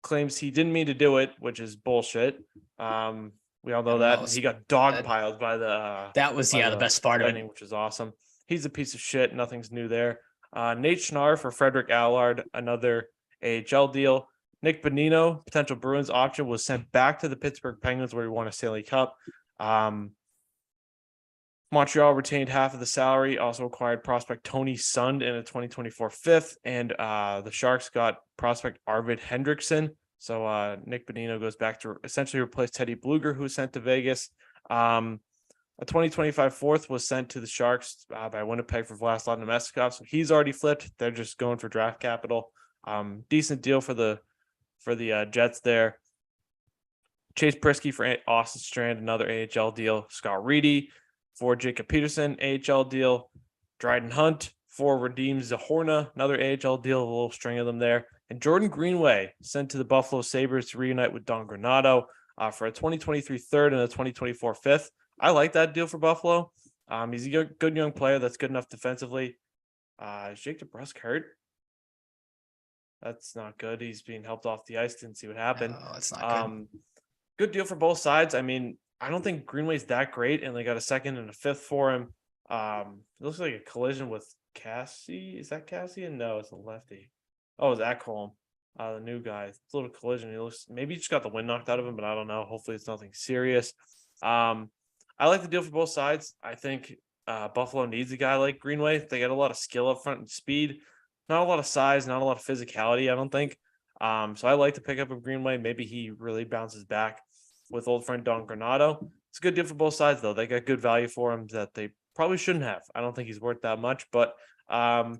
Claims he didn't mean to do it, which is bullshit. We all know that he got dogpiled by the. That was the best part of it, which is awesome. He's a piece of shit. Nothing's new there. Nate Schnarr for Frederick Allard, another AHL deal. Nick Bonino, potential Bruins option, was sent back to the Pittsburgh Penguins where he won a Stanley Cup. Montreal retained half of the salary, also acquired prospect Tony Sund in a 2024 fifth, and the Sharks got prospect Arvid Hendrickson. So Nick Bonino goes back to essentially replace Teddy Bluger, who was sent to Vegas. A 2025 fourth was sent to the Sharks by Winnipeg for Vlasislav Namestnikov, so he's already flipped. They're just going for draft capital. Decent deal for the Jets there. Chase Prisky for Austin Strand, another AHL deal. Scott Reedy for Jacob Peterson, AHL deal. Dryden Hunt for Radim Zahorna, another AHL deal, a little string of them there. And Jordan Greenway sent to the Buffalo Sabres to reunite with Don Granato for a 2023 third and a 2024 fifth. I like that deal for Buffalo. He's a good young player that's good enough defensively. Is Jake DeBrusk hurt? That's not good. He's being helped off the ice. Didn't see what happened. Oh, that's not good. Good deal for both sides. I mean, I don't think Greenway's that great, and they got a second and a fifth for him. It looks like a collision with Cassie. Is that Cassie? No, it's a lefty. Oh, it's Ekholm, the new guy. It's a little collision. Maybe he just got the wind knocked out of him, but I don't know. Hopefully it's nothing serious. I like the deal for both sides. I think Buffalo needs a guy like Greenway. They got a lot of skill up front and speed, not a lot of size, not a lot of physicality, I don't think. So I like to pick up a Greenway. Maybe he really bounces back with old friend Don Granato. It's a good deal for both sides, though. They got good value for him that they probably shouldn't have. I don't think he's worth that much, but former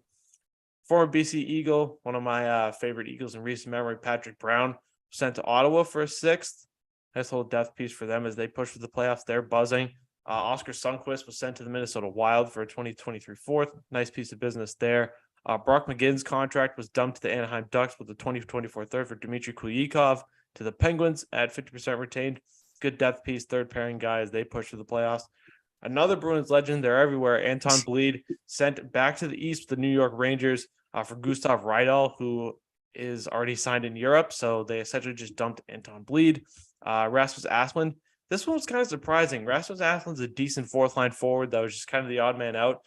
BC Eagle, one of my favorite Eagles in recent memory, Patrick Brown, sent to Ottawa for a sixth. Nice little depth piece for them as they push for the playoffs. They're buzzing. Oscar Sundqvist was sent to the Minnesota Wild for a 2023 fourth. Nice piece of business there. Brock McGinn's contract was dumped to the Anaheim Ducks with the 2024 third for Dmitry Kulikov to the Penguins at 50% retained. Good depth piece, third pairing guy as they push for the playoffs. Another Bruins legend, they're everywhere. Anton Bleed sent back to the East with the New York Rangers for Gustav Rydal, who is already signed in Europe. So they essentially just dumped Anton Bleed. Rasmus Asplund. This one was kind of surprising. Rasmus Asplund's a decent fourth line forward that was just kind of the odd man out.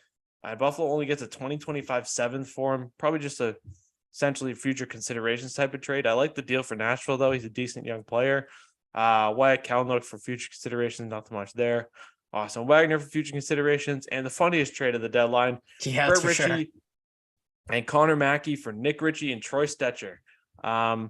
Buffalo only gets a 2025 seventh for him. Probably just a essentially future considerations type of trade. I like the deal for Nashville, though. He's a decent young player. Wyatt Kalynuk for future considerations, not too much there. Austin Wagner for future considerations. And the funniest trade of the deadline, Brett Ritchie sure. And Connor Mackey for Nick Ritchie and Troy Stetcher. I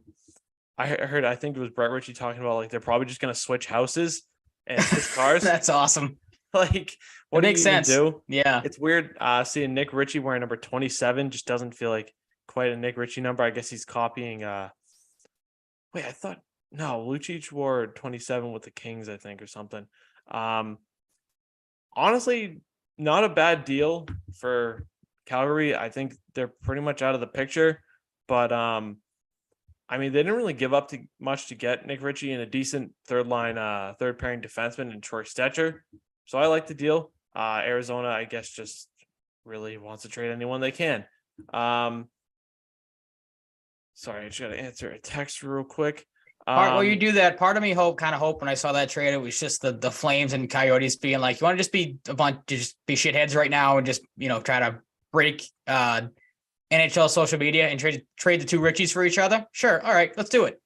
think it was Brett Ritchie talking about like they're probably just going to switch houses and switch cars. That's awesome. Like, what makes sense. Do? Yeah. It's weird seeing Nick Ritchie wearing number 27 just doesn't feel like quite a Nick Ritchie number. I guess he's copying Lucic wore 27 with the Kings, I think, or something. Honestly, not a bad deal for Calgary. I think they're pretty much out of the picture, but I mean, they didn't really give up much to get Nick Ritchie and a decent third pairing defenseman in Troy Stetcher. So I like the deal. Arizona, I guess, just really wants to trade anyone they can. Sorry, I just got to answer a text real quick. Well, you do that. Part of me hope when I saw that trade, it was just the Flames and Coyotes being like, you want to just be a bunch, just be shitheads right now and just, try to break NHL social media and trade the two Richies for each other. Sure. All right, let's do it.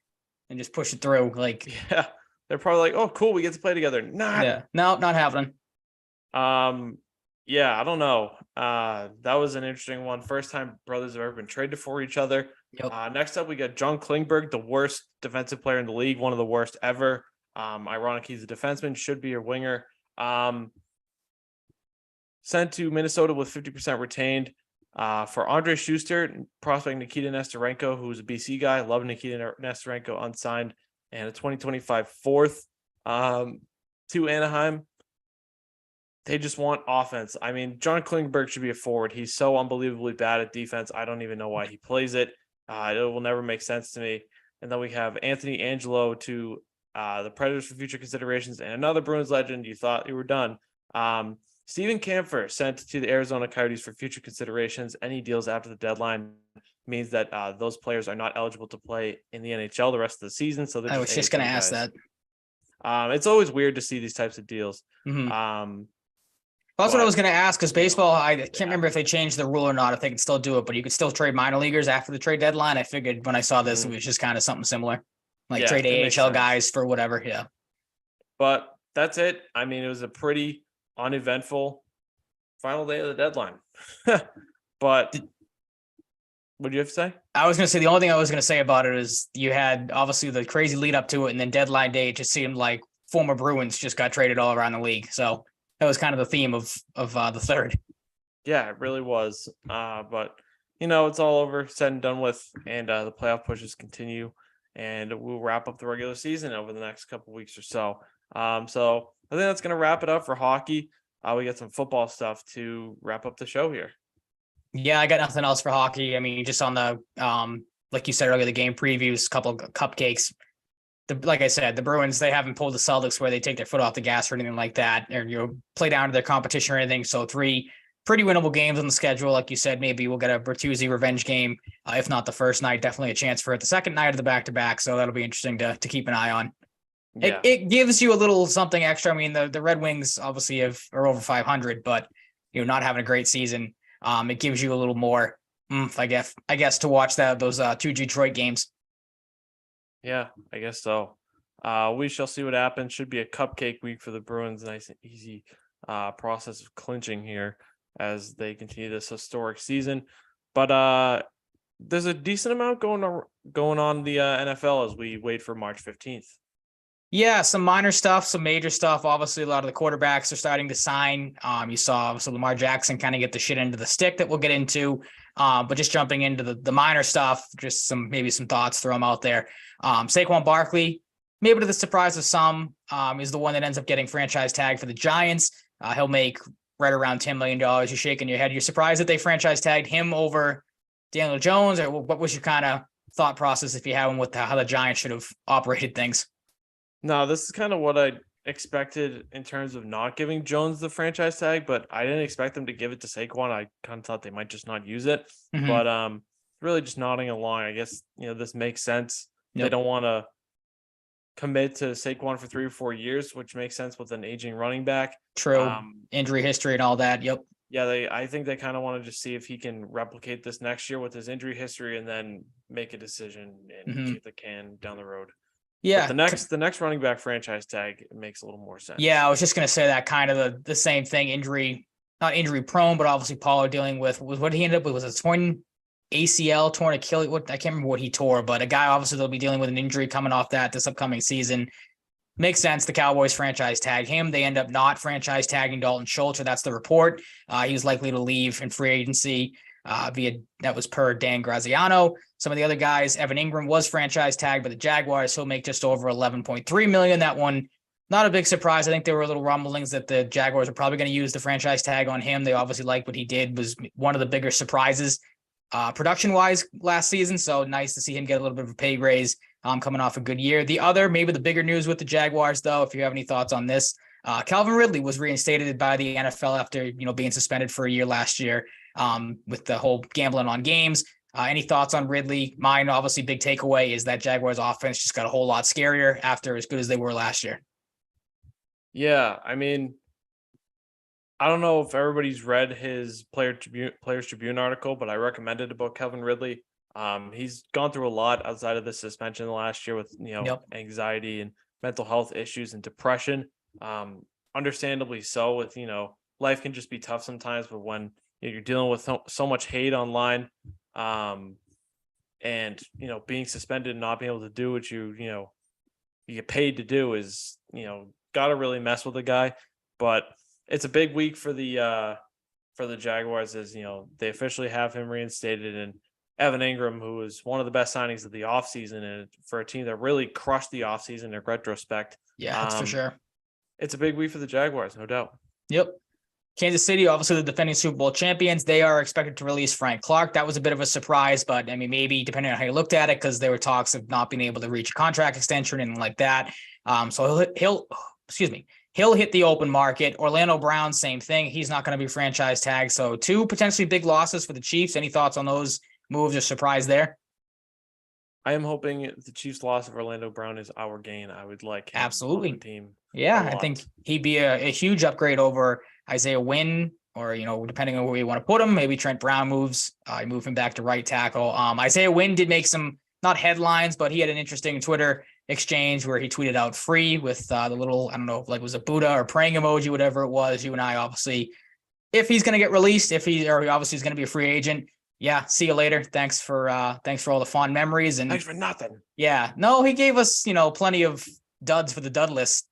And just push it through. Like, yeah, they're probably like, oh, cool. We get to play together. No, not happening. Yeah, I don't know. That was an interesting one. First time brothers have ever been traded for each other. Yep. Next up, we got John Klingberg, the worst defensive player in the league, one of the worst ever. Ironic, he's a defenseman, should be a winger. Sent to Minnesota with 50% retained. For Andre Schuster, prospect Nikita Nesterenko, who's a BC guy, love Nikita Nesterenko, unsigned, and a 2025 fourth. To Anaheim, they just want offense. I mean, John Klingberg should be a forward. He's so unbelievably bad at defense. I don't even know why he plays it. It will never make sense to me. And then we have Anthony Angelo to the Predators for future considerations, and another Bruins legend. You thought you were done. Steven Kampfer sent to the Arizona Coyotes for future considerations. Any deals after the deadline means that those players are not eligible to play in the NHL the rest of the season. So I was just going to ask that. It's always weird to see these types of deals. Mm-hmm. That's what I was going to ask, because baseball, I can't remember if they changed the rule or not, if they can still do it, but you could still trade minor leaguers after the trade deadline. I figured when I saw this, it was just kind of something similar, like trade AHL guys for whatever. Yeah. But that's it. I mean, it was a pretty uneventful final day of the deadline. But what do you have to say? I was going to say, the only thing I was going to say about it is you had obviously the crazy lead up to it, and then deadline day, it just seemed like former Bruins just got traded all around the league. So that was kind of the theme of the third. Yeah, it really was. But it's all over, said and done with, and the playoff pushes continue, and we'll wrap up the regular season over the next couple weeks or so. So I think that's going to wrap it up for hockey. We got some football stuff to wrap up the show here. Yeah, I got nothing else for hockey. I mean, just on the like you said earlier, the game previews, couple of cupcakes. Like I said, the Bruins, they haven't pulled the Celtics where they take their foot off the gas or anything like that, or play down to their competition or anything. So 3 pretty winnable games on the schedule. Like you said, maybe we'll get a Bertuzzi revenge game. If not the first night, definitely a chance for it the second night of the back-to-back. So that'll be interesting to keep an eye on. Yeah. It gives you a little something extra. I mean, the Red Wings obviously are over 500, but not having a great season. It gives you a little more I guess to watch those 2 Detroit games. Yeah, I guess so. We shall see what happens. Should be a cupcake week for the Bruins. Nice and easy process of clinching here as they continue this historic season. But there's a decent amount going on in the NFL as we wait for March 15th. Yeah, some minor stuff, some major stuff. Obviously, a lot of the quarterbacks are starting to sign. You saw obviously Lamar Jackson kind of get the shit into the stick that we'll get into. But just jumping into the minor stuff, just some thoughts, throw them out there. Saquon Barkley, maybe to the surprise of some, is the one that ends up getting franchise tag for the Giants. He'll make right around $10 million. You're shaking your head. You're surprised that they franchise tagged him over Daniel Jones, or what was your kind of thought process if you had one with how the Giants should have operated things? No, this is kind of what I expected in terms of not giving Jones the franchise tag, but I didn't expect them to give it to Saquon. I kind of thought they might just not use it, but really just nodding along. I guess this makes sense. Yep. They don't want to commit to Saquon for 3 or 4 years, which makes sense with an aging running back. True, injury history and all that. Yep. Yeah, I think they kind of want to just see if he can replicate this next year with his injury history, and then make a decision and kick the can down the road. Yeah, but the next running back franchise tag makes a little more sense. Yeah, I was just gonna say that kind of the same thing. Not injury prone, but obviously Pollard dealing with was what he ended up with was a torn ACL, torn Achilles. I can't remember what he tore, but a guy obviously they'll be dealing with an injury coming off that this upcoming season. Makes sense. The Cowboys franchise tag him. They end up not franchise tagging Dalton Schultz, or that's the report. He was likely to leave in free agency. That was per Dan Graziano. Some of the other guys, Evan Ingram was franchise tagged by the Jaguars. He'll make just over $11.3 million. That one, not a big surprise. I think there were little rumblings that the Jaguars are probably going to use the franchise tag on him. They obviously like what he did. Was one of the bigger surprises production wise last season. So nice to see him get a little bit of a pay raise coming off a good year. The other, maybe the bigger news with the Jaguars, though, if you have any thoughts on this, Calvin Ridley was reinstated by the NFL after being suspended for a year last year with the whole gambling on games. Any thoughts on Ridley? Mine, obviously, big takeaway is that Jaguars offense just got a whole lot scarier after as good as they were last year. Yeah, I mean, I don't know if everybody's read his Players Tribune article, but I recommended about Calvin Ridley. He's gone through a lot outside of the suspension last year with anxiety and mental health issues and depression. Understandably so. With life can just be tough sometimes, but when you're dealing with so much hate online, and being suspended and not being able to do what you get paid to do is gotta really mess with a guy. But it's a big week for the for the Jaguars is, they officially have him reinstated, and Evan Ingram, who was one of the best signings of the offseason, and for a team that really crushed the offseason in retrospect. Yeah, that's for sure. It's a big week for the Jaguars, no doubt. Yep. Kansas City, obviously the defending Super Bowl champions, they are expected to release Frank Clark. That was a bit of a surprise, but I mean, maybe depending on how you looked at it, because there were talks of not being able to reach a contract extension and like that. So he'll hit the open market. Orlando Brown, same thing. He's not going to be franchise tagged. So 2 potentially big losses for the Chiefs. Any thoughts on those moves or surprise there? I am hoping the Chiefs' loss of Orlando Brown is our gain. I would like him Absolutely on the team. Yeah, I think he'd be a huge upgrade over Isaiah Wynn, or, depending on where you want to put him, maybe Trent Brown moves. I move him back to right tackle. Isaiah Wynn did make some, not headlines, but he had an interesting Twitter exchange where he tweeted out free with the little, I don't know, like it was a Buddha or praying emoji, whatever it was. You and I, obviously, if he's going to get released, he obviously is going to be a free agent. Yeah, see you later. Thanks for all the fond memories. And thanks for nothing. Yeah, no, he gave us, plenty of duds for the dud list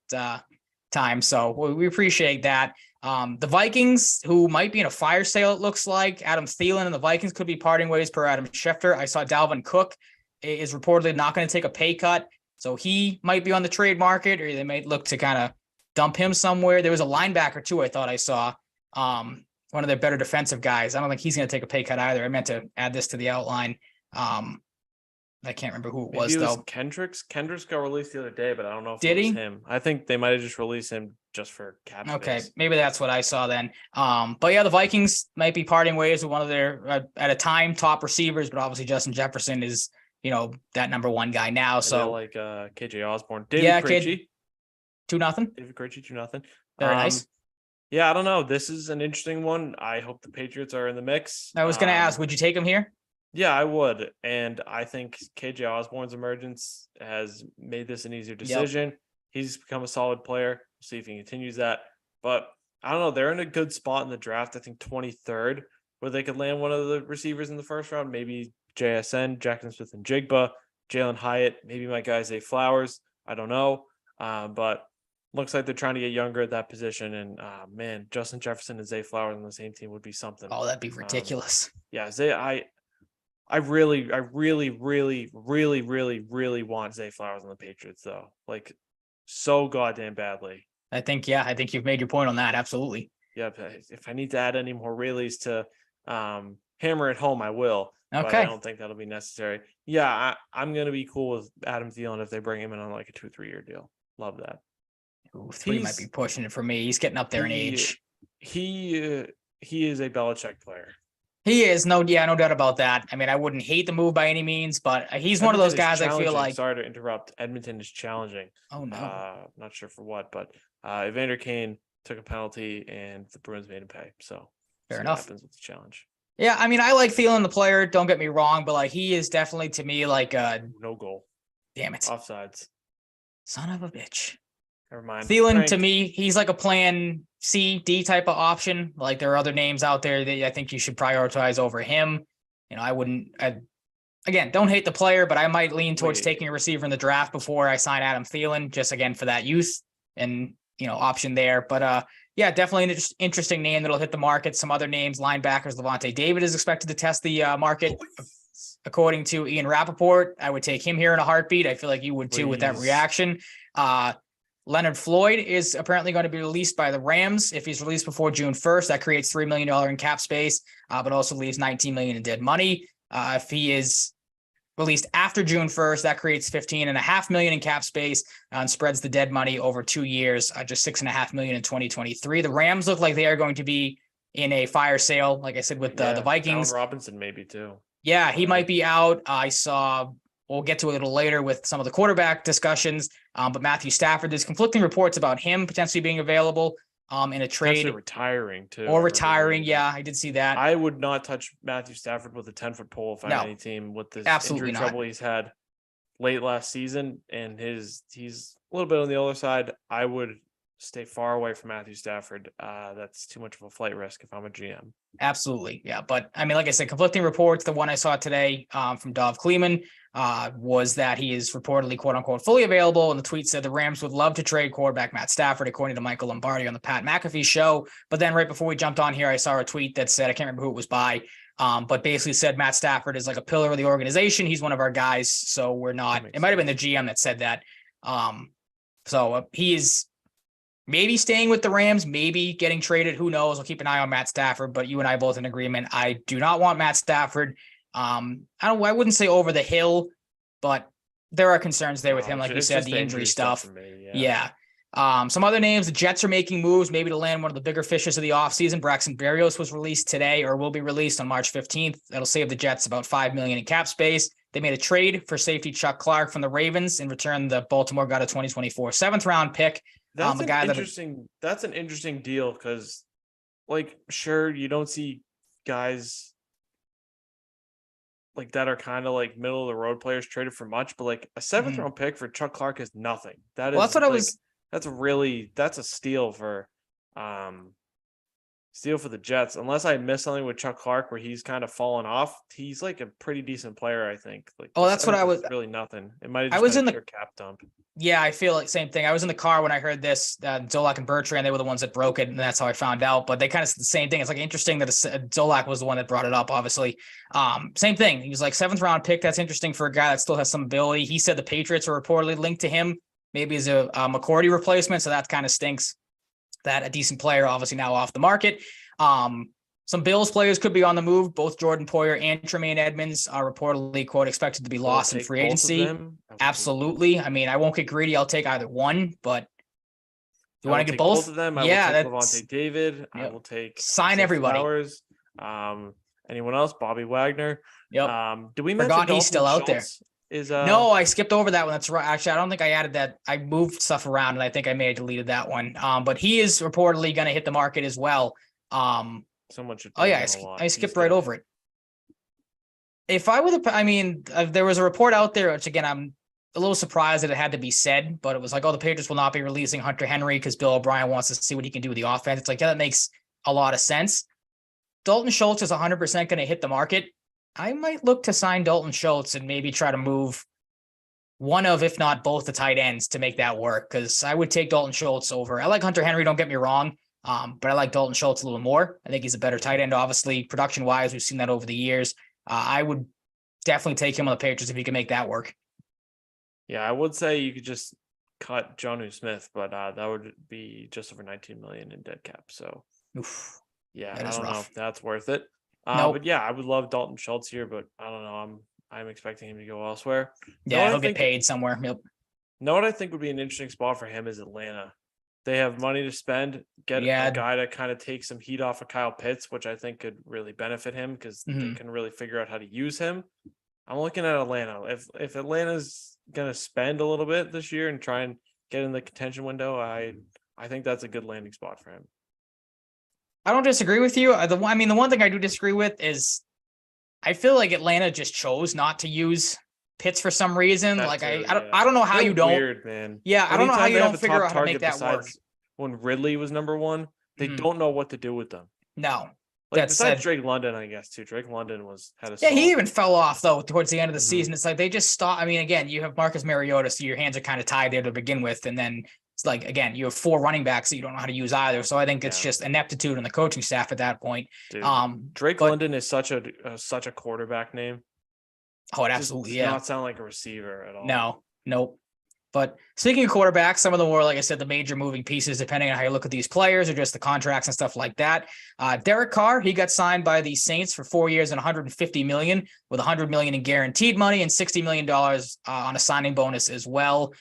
time. So we appreciate that. The Vikings, who might be in a fire sale, it looks like. Adam Thielen and the Vikings could be parting ways per Adam Schefter. I saw Dalvin Cook is reportedly not going to take a pay cut. So he might be on the trade market, or they might look to kind of dump him somewhere. There was a linebacker too, I thought I saw. One of their better defensive guys. I don't think he's going to take a pay cut either. I meant to add this to the outline. I can't remember who it was, though. Kendricks got released the other day, but I don't know if it was him. I think they might have just released him just for cap space. Okay, maybe that's what I saw then. But yeah, the Vikings might be parting ways with one of their at a time top receivers, but obviously Justin Jefferson is that number one guy now. So like KJ Osborne, David Krejci, 2-0. David Krejci, 2-0. Very nice. Yeah, I don't know. This is an interesting one. I hope the Patriots are in the mix. I was going to ask, would you take him here? Yeah, I would. And I think KJ Osborne's emergence has made this an easier decision. Yep. He's become a solid player. We'll see if he continues that. But I don't know. They're in a good spot in the draft, I think 23rd, where they could land one of the receivers in the first round. Maybe JSN, Jackson Smith and Jigba, Jalen Hyatt, maybe my guy Zay Flowers. I don't know. But looks like they're trying to get younger at that position. And man, Justin Jefferson and Zay Flowers on the same team would be something. Oh, that'd be ridiculous. Yeah, I really want Zay Flowers on the Patriots, though. Like, so goddamn badly. I think you've made your point on that. Absolutely. Yeah, if I need to add any more reallys to hammer it home, I will. Okay. But I don't think that'll be necessary. Yeah, I'm going to be cool with Adam Thielen if they bring him in on like a 2-3 year deal. Love that. Ooh, 3 might be pushing it for me. He's getting up there in age. He is a Belichick player. He is, no doubt about that. I mean, I wouldn't hate the move by any means, but he's one of those guys I feel like. Sorry to interrupt. Edmonton is challenging. Oh, no. Not sure for what, but Evander Kane took a penalty and the Bruins made him pay. So fair enough. What happens with the challenge. Yeah, I mean, I like Thielen, the player. Don't get me wrong, but like he is definitely to me like no goal. Damn it. Offsides. Son of a bitch. Never mind. Thielen, to me, he's like a plan C, D type of option. Like there are other names out there that I think you should prioritize over him. Again, don't hate the player, but I might lean towards taking a receiver in the draft before I sign Adam Thielen, just again for that youth and option there. But yeah, definitely an interesting name that'll hit the market. Some other names, linebackers, Levante David is expected to test the market. According to Ian Rappaport, I would take him here in a heartbeat. I feel like you would too with that reaction. Leonard Floyd is apparently going to be released by the Rams. If he's released before June 1st, that creates $3 million in cap space, but also leaves $19 million in dead money. If he is released after June 1st, that creates $15.5 million in cap space and spreads the dead money over 2 years, just $6.5 million in 2023. The Rams look like they are going to be in a fire sale, like I said, with the Vikings. Allen Robinson maybe too. Yeah, he might be out. We'll get to a little later with some of the quarterback discussions. But Matthew Stafford, there's conflicting reports about him potentially being available in a trade. Retiring too. Or retiring. Yeah, I did see that. I would not touch Matthew Stafford with a 10-foot pole if I'm any team with this injury trouble he's had late last season. And he's a little bit on the other side. I would stay far away from Matthew Stafford. That's too much of a flight risk if I'm a GM. Absolutely. Yeah. But I mean, like I said, conflicting reports. The one I saw today from Dov Kleeman was that he is reportedly, quote unquote, fully available. And the tweet said the Rams would love to trade quarterback Matt Stafford, according to Michael Lombardi on the Pat McAfee show. But then right before we jumped on here, I saw a tweet that said, I can't remember who it was by, but basically said Matt Stafford is like a pillar of the organization. He's one of our guys. So we're not, it might have been the GM that said that. So he is maybe staying with the Rams, maybe getting traded. Who knows? We'll keep an eye on Matt Stafford, but you and I both in agreement. I do not want Matt Stafford. I wouldn't say over the hill, but there are concerns there with him. Like you said, the injury stuff. Yeah. Some other names, the Jets are making moves, maybe to land one of the bigger fishes of the offseason. Braxton Berrios was released today or will be released on March 15th. That'll save the Jets about $5 million in cap space. They made a trade for safety Chuck Clark from the Ravens. In return, the Baltimore got a 2024 seventh round pick. That's that's an interesting deal because, like, sure, you don't see guys like that are kind of like middle of the road players traded for much, but like a seventh round pick for Chuck Clark is nothing. That's a steal for the Jets. Unless I missed something with Chuck Clark where he's kind of fallen off, he's like a pretty decent player, I think. Like, that's what I was really nothing. It might have just been a pure cap dump. Yeah, I feel like same thing. I was in the car when I heard this. Zolak and Bertrand, they were the ones that broke it, and that's how I found out. But they kind of said the same thing. It's like interesting that Zolak was the one that brought it up. Obviously, same thing. He was like seventh round pick. That's interesting for a guy that still has some ability. He said the Patriots are reportedly linked to him, maybe as a McCourty replacement. So that kind of stinks. That a decent player, obviously now off the market. Some Bills players could be on the move. Both Jordan Poyer and Tremaine Edmonds are reportedly, quote, expected to be lost in free agency. Absolutely. I mean, I won't get greedy. I'll take either one, but you want to get both of them? I will take Levante David. Yep. I will take sign everybody. Flowers. Anyone else? Bobby Wagner. Yep. Do we mention he's still out there? No, I skipped over that one. That's right. Actually, I don't think I added that. I moved stuff around, and I think I may have deleted that one. But he is reportedly going to hit the market as well. Someone should. I skipped right over it. If I were there was a report out there, which again, I'm a little surprised that it had to be said, but it was like, the Patriots will not be releasing Hunter Henry because Bill O'Brien wants to see what he can do with the offense. It's like, yeah, that makes a lot of sense. Dalton Schultz is 100% going to hit the market. I might look to sign Dalton Schultz and maybe try to move one of, if not both, the tight ends to make that work. Because I would take Dalton Schultz over. I like Hunter Henry, don't get me wrong. But I like Dalton Schultz a little more. I think he's a better tight end, obviously, production-wise. We've seen that over the years. I would definitely take him on the Patriots if he can make that work. Yeah, I would say you could just cut Jonnu Smith, but that would be just over $19 million in dead cap. So, yeah, I don't know if that's worth it. Nope. But yeah, I would love Dalton Schultz here, but I don't know. I'm expecting him to go elsewhere. Yeah, he'll get paid somewhere. Yep. Know what I think would be an interesting spot for him is Atlanta. They have money to spend, get a guy to kind of take some heat off of Kyle Pitts, which I think could really benefit him because they can really figure out how to use him. I'm looking at Atlanta. If Atlanta's going to spend a little bit this year and try and get in the contention window, I think that's a good landing spot for him. I don't disagree with you. The one thing I do disagree with is I feel like Atlanta just chose not to use Pitts for some reason. I don't know how you don't. Weird, man. Yeah, I don't know how you don't figure out how to make that work. When Ridley was number one, they don't know what to do with them. No. Besides Drake London, I guess too. Drake London he even fell off though towards the end of the season. It's like they just stopped. I mean, again, you have Marcus Mariota, so your hands are kind of tied there to begin with, and then it's like again, you have four running backs that you don't know how to use either. So I think it's just ineptitude in the coaching staff at that point. Dude, Drake London is such a quarterback name. Oh, it absolutely does not sound like a receiver at all. No, nope. But speaking of quarterbacks, some of them were, like I said, the major moving pieces, depending on how you look at these players or just the contracts and stuff like that. Derek Carr, he got signed by the Saints for 4 years and $150 million, with $100 million in guaranteed money and $60 million on a signing bonus as well.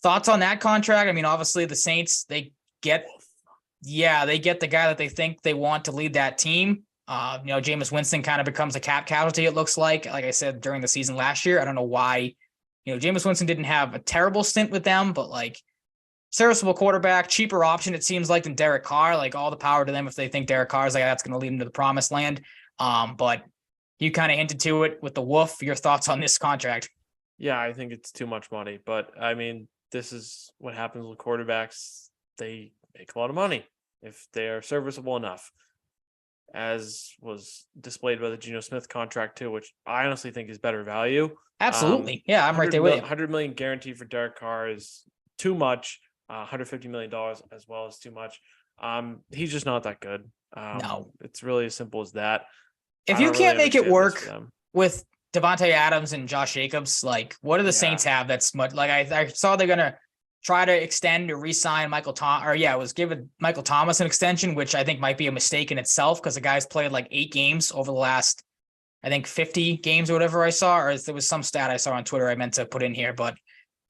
Thoughts on that contract? I mean, obviously the Saints, they get the guy that they think they want to lead that team. Jameis Winston kind of becomes a cap casualty, it looks like I said, during the season last year. I don't know why. Jameis Winston didn't have a terrible stint with them, but serviceable quarterback, cheaper option, it seems like, than Derek Carr. All the power to them if they think Derek Carr is that's going to lead them to the promised land. But you kind of hinted to it with the woof. Your thoughts on this contract? Yeah, I think it's too much money. But, I mean, this is what happens with quarterbacks. They make a lot of money if they are serviceable enough. as was displayed by the Geno Smith contract too, which I honestly think is better value. Absolutely. Yeah, I'm right there with you. $100 million guaranteed for Derek Carr is too much. $150 million as well is too much. He's just not that good. No. It's really as simple as that. If I you don't can't really make it understand this for work them. with Devontae Adams and Josh Jacobs, like what do the Saints have that's much like I saw they're gonna try to extend or re-sign Michael Thomas, or it was giving Michael Thomas an extension, which I think might be a mistake in itself because the guy's played like 8 games over the last, I think 50 games or whatever I saw, or there was some stat I saw on Twitter I meant to put in here, but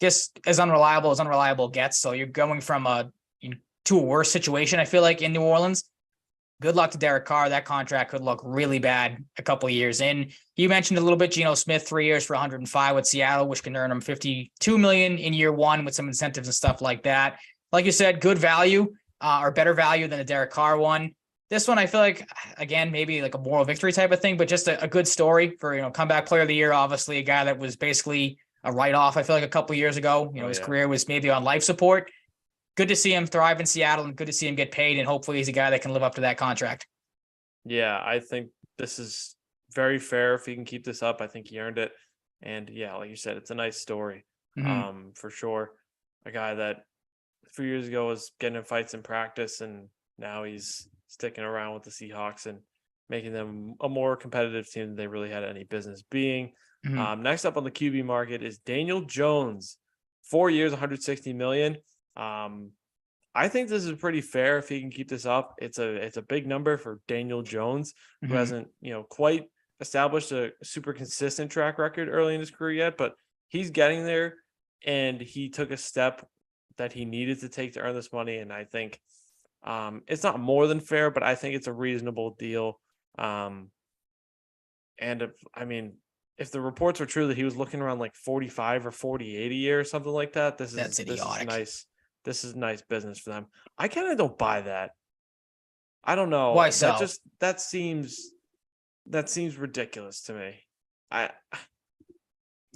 just as unreliable gets. So you're going from to a worse situation, I feel like, in New Orleans. Good luck to Derek Carr. That contract could look really bad a couple of years in. You mentioned a little bit Geno Smith, 3 years for 105 with Seattle, which can earn him $52 million in year one with some incentives and stuff like that. Like you said, good value or better value than the Derek Carr one. This one, I feel like, again, maybe like a moral victory type of thing, but just a good story for, comeback player of the year. Obviously, a guy that was basically a write-off, I feel like, a couple of years ago. His career was maybe on life support. Good to see him thrive in Seattle and good to see him get paid. And hopefully he's a guy that can live up to that contract. Yeah, I think this is very fair. If he can keep this up, I think he earned it. And yeah, like you said, it's a nice story. For sure. A guy that a few years ago was getting in fights in practice, and now he's sticking around with the Seahawks and making them a more competitive team than they really had any business being. Next up on the QB market is Daniel Jones, 4 years, $160 million. I think this is pretty fair if he can keep this up. It's a big number for Daniel Jones, who hasn't, quite established a super consistent track record early in his career yet, but he's getting there, and he took a step that he needed to take to earn this money. And I think it's not more than fair, but I think it's a reasonable deal. And if the reports are true that he was looking around like 45 or 48 a year or something like that, that's idiotic. This is nice. This is nice business for them. I kind of don't buy that. I don't know. Why so? That seems ridiculous to me.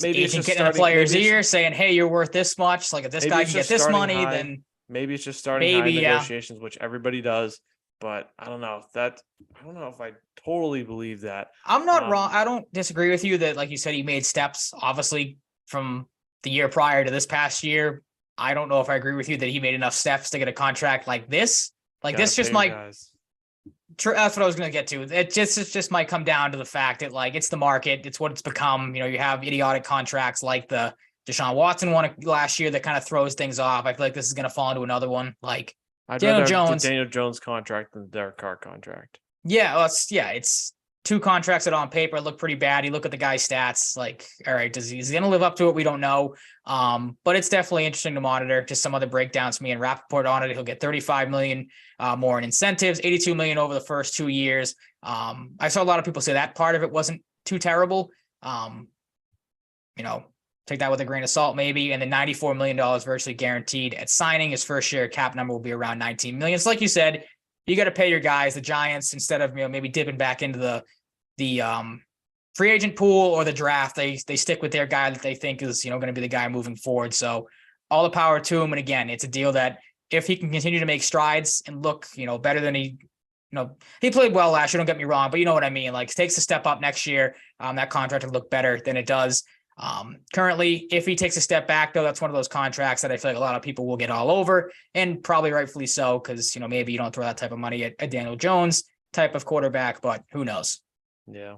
Maybe it's just getting a player's ear saying, "Hey, you're worth this much." Like if this guy can get this money, then maybe it's just starting high negotiations, which everybody does. But I don't know if I totally believe that. I'm not wrong. I don't disagree with you that, like you said, he made steps, obviously, from the year prior to this past year. I don't know if I agree with you that he made enough steps to get a contract like this. Like this just might. That's what I was going to get to. It just might come down to the fact that, like, it's the market. It's what it's become. You have idiotic contracts like the Deshaun Watson one last year that kind of throws things off. I feel like this is going to fall into another one. Like Daniel Jones contract than the Derek Carr contract. Yeah, well, it's 2 contracts that on paper look pretty bad. You look at the guy's stats, like, all right, is he going to live up to it? We don't know. But it's definitely interesting to monitor. Just some other breakdowns. Me and Rappaport on it. He'll get $35 million more in incentives, $82 million over the first 2 years. I saw a lot of people say that part of it wasn't too terrible. Take that with a grain of salt, maybe. And then $94 million virtually guaranteed at signing. His first year cap number will be around $19 million. So like you said, you got to pay your guys. The Giants, instead of maybe dipping back into the free agent pool or the draft, they stick with their guy that they think is going to be the guy moving forward. So all the power to him. And again, it's a deal that if he can continue to make strides and look better than he played well last year. Don't get me wrong, but you know what I mean. Like takes a step up next year, that contract will look better than it does currently. If he takes a step back, though, that's one of those contracts that I feel like a lot of people will get all over, and probably rightfully so, because maybe you don't throw that type of money at Daniel Jones type of quarterback, but who knows? Yeah,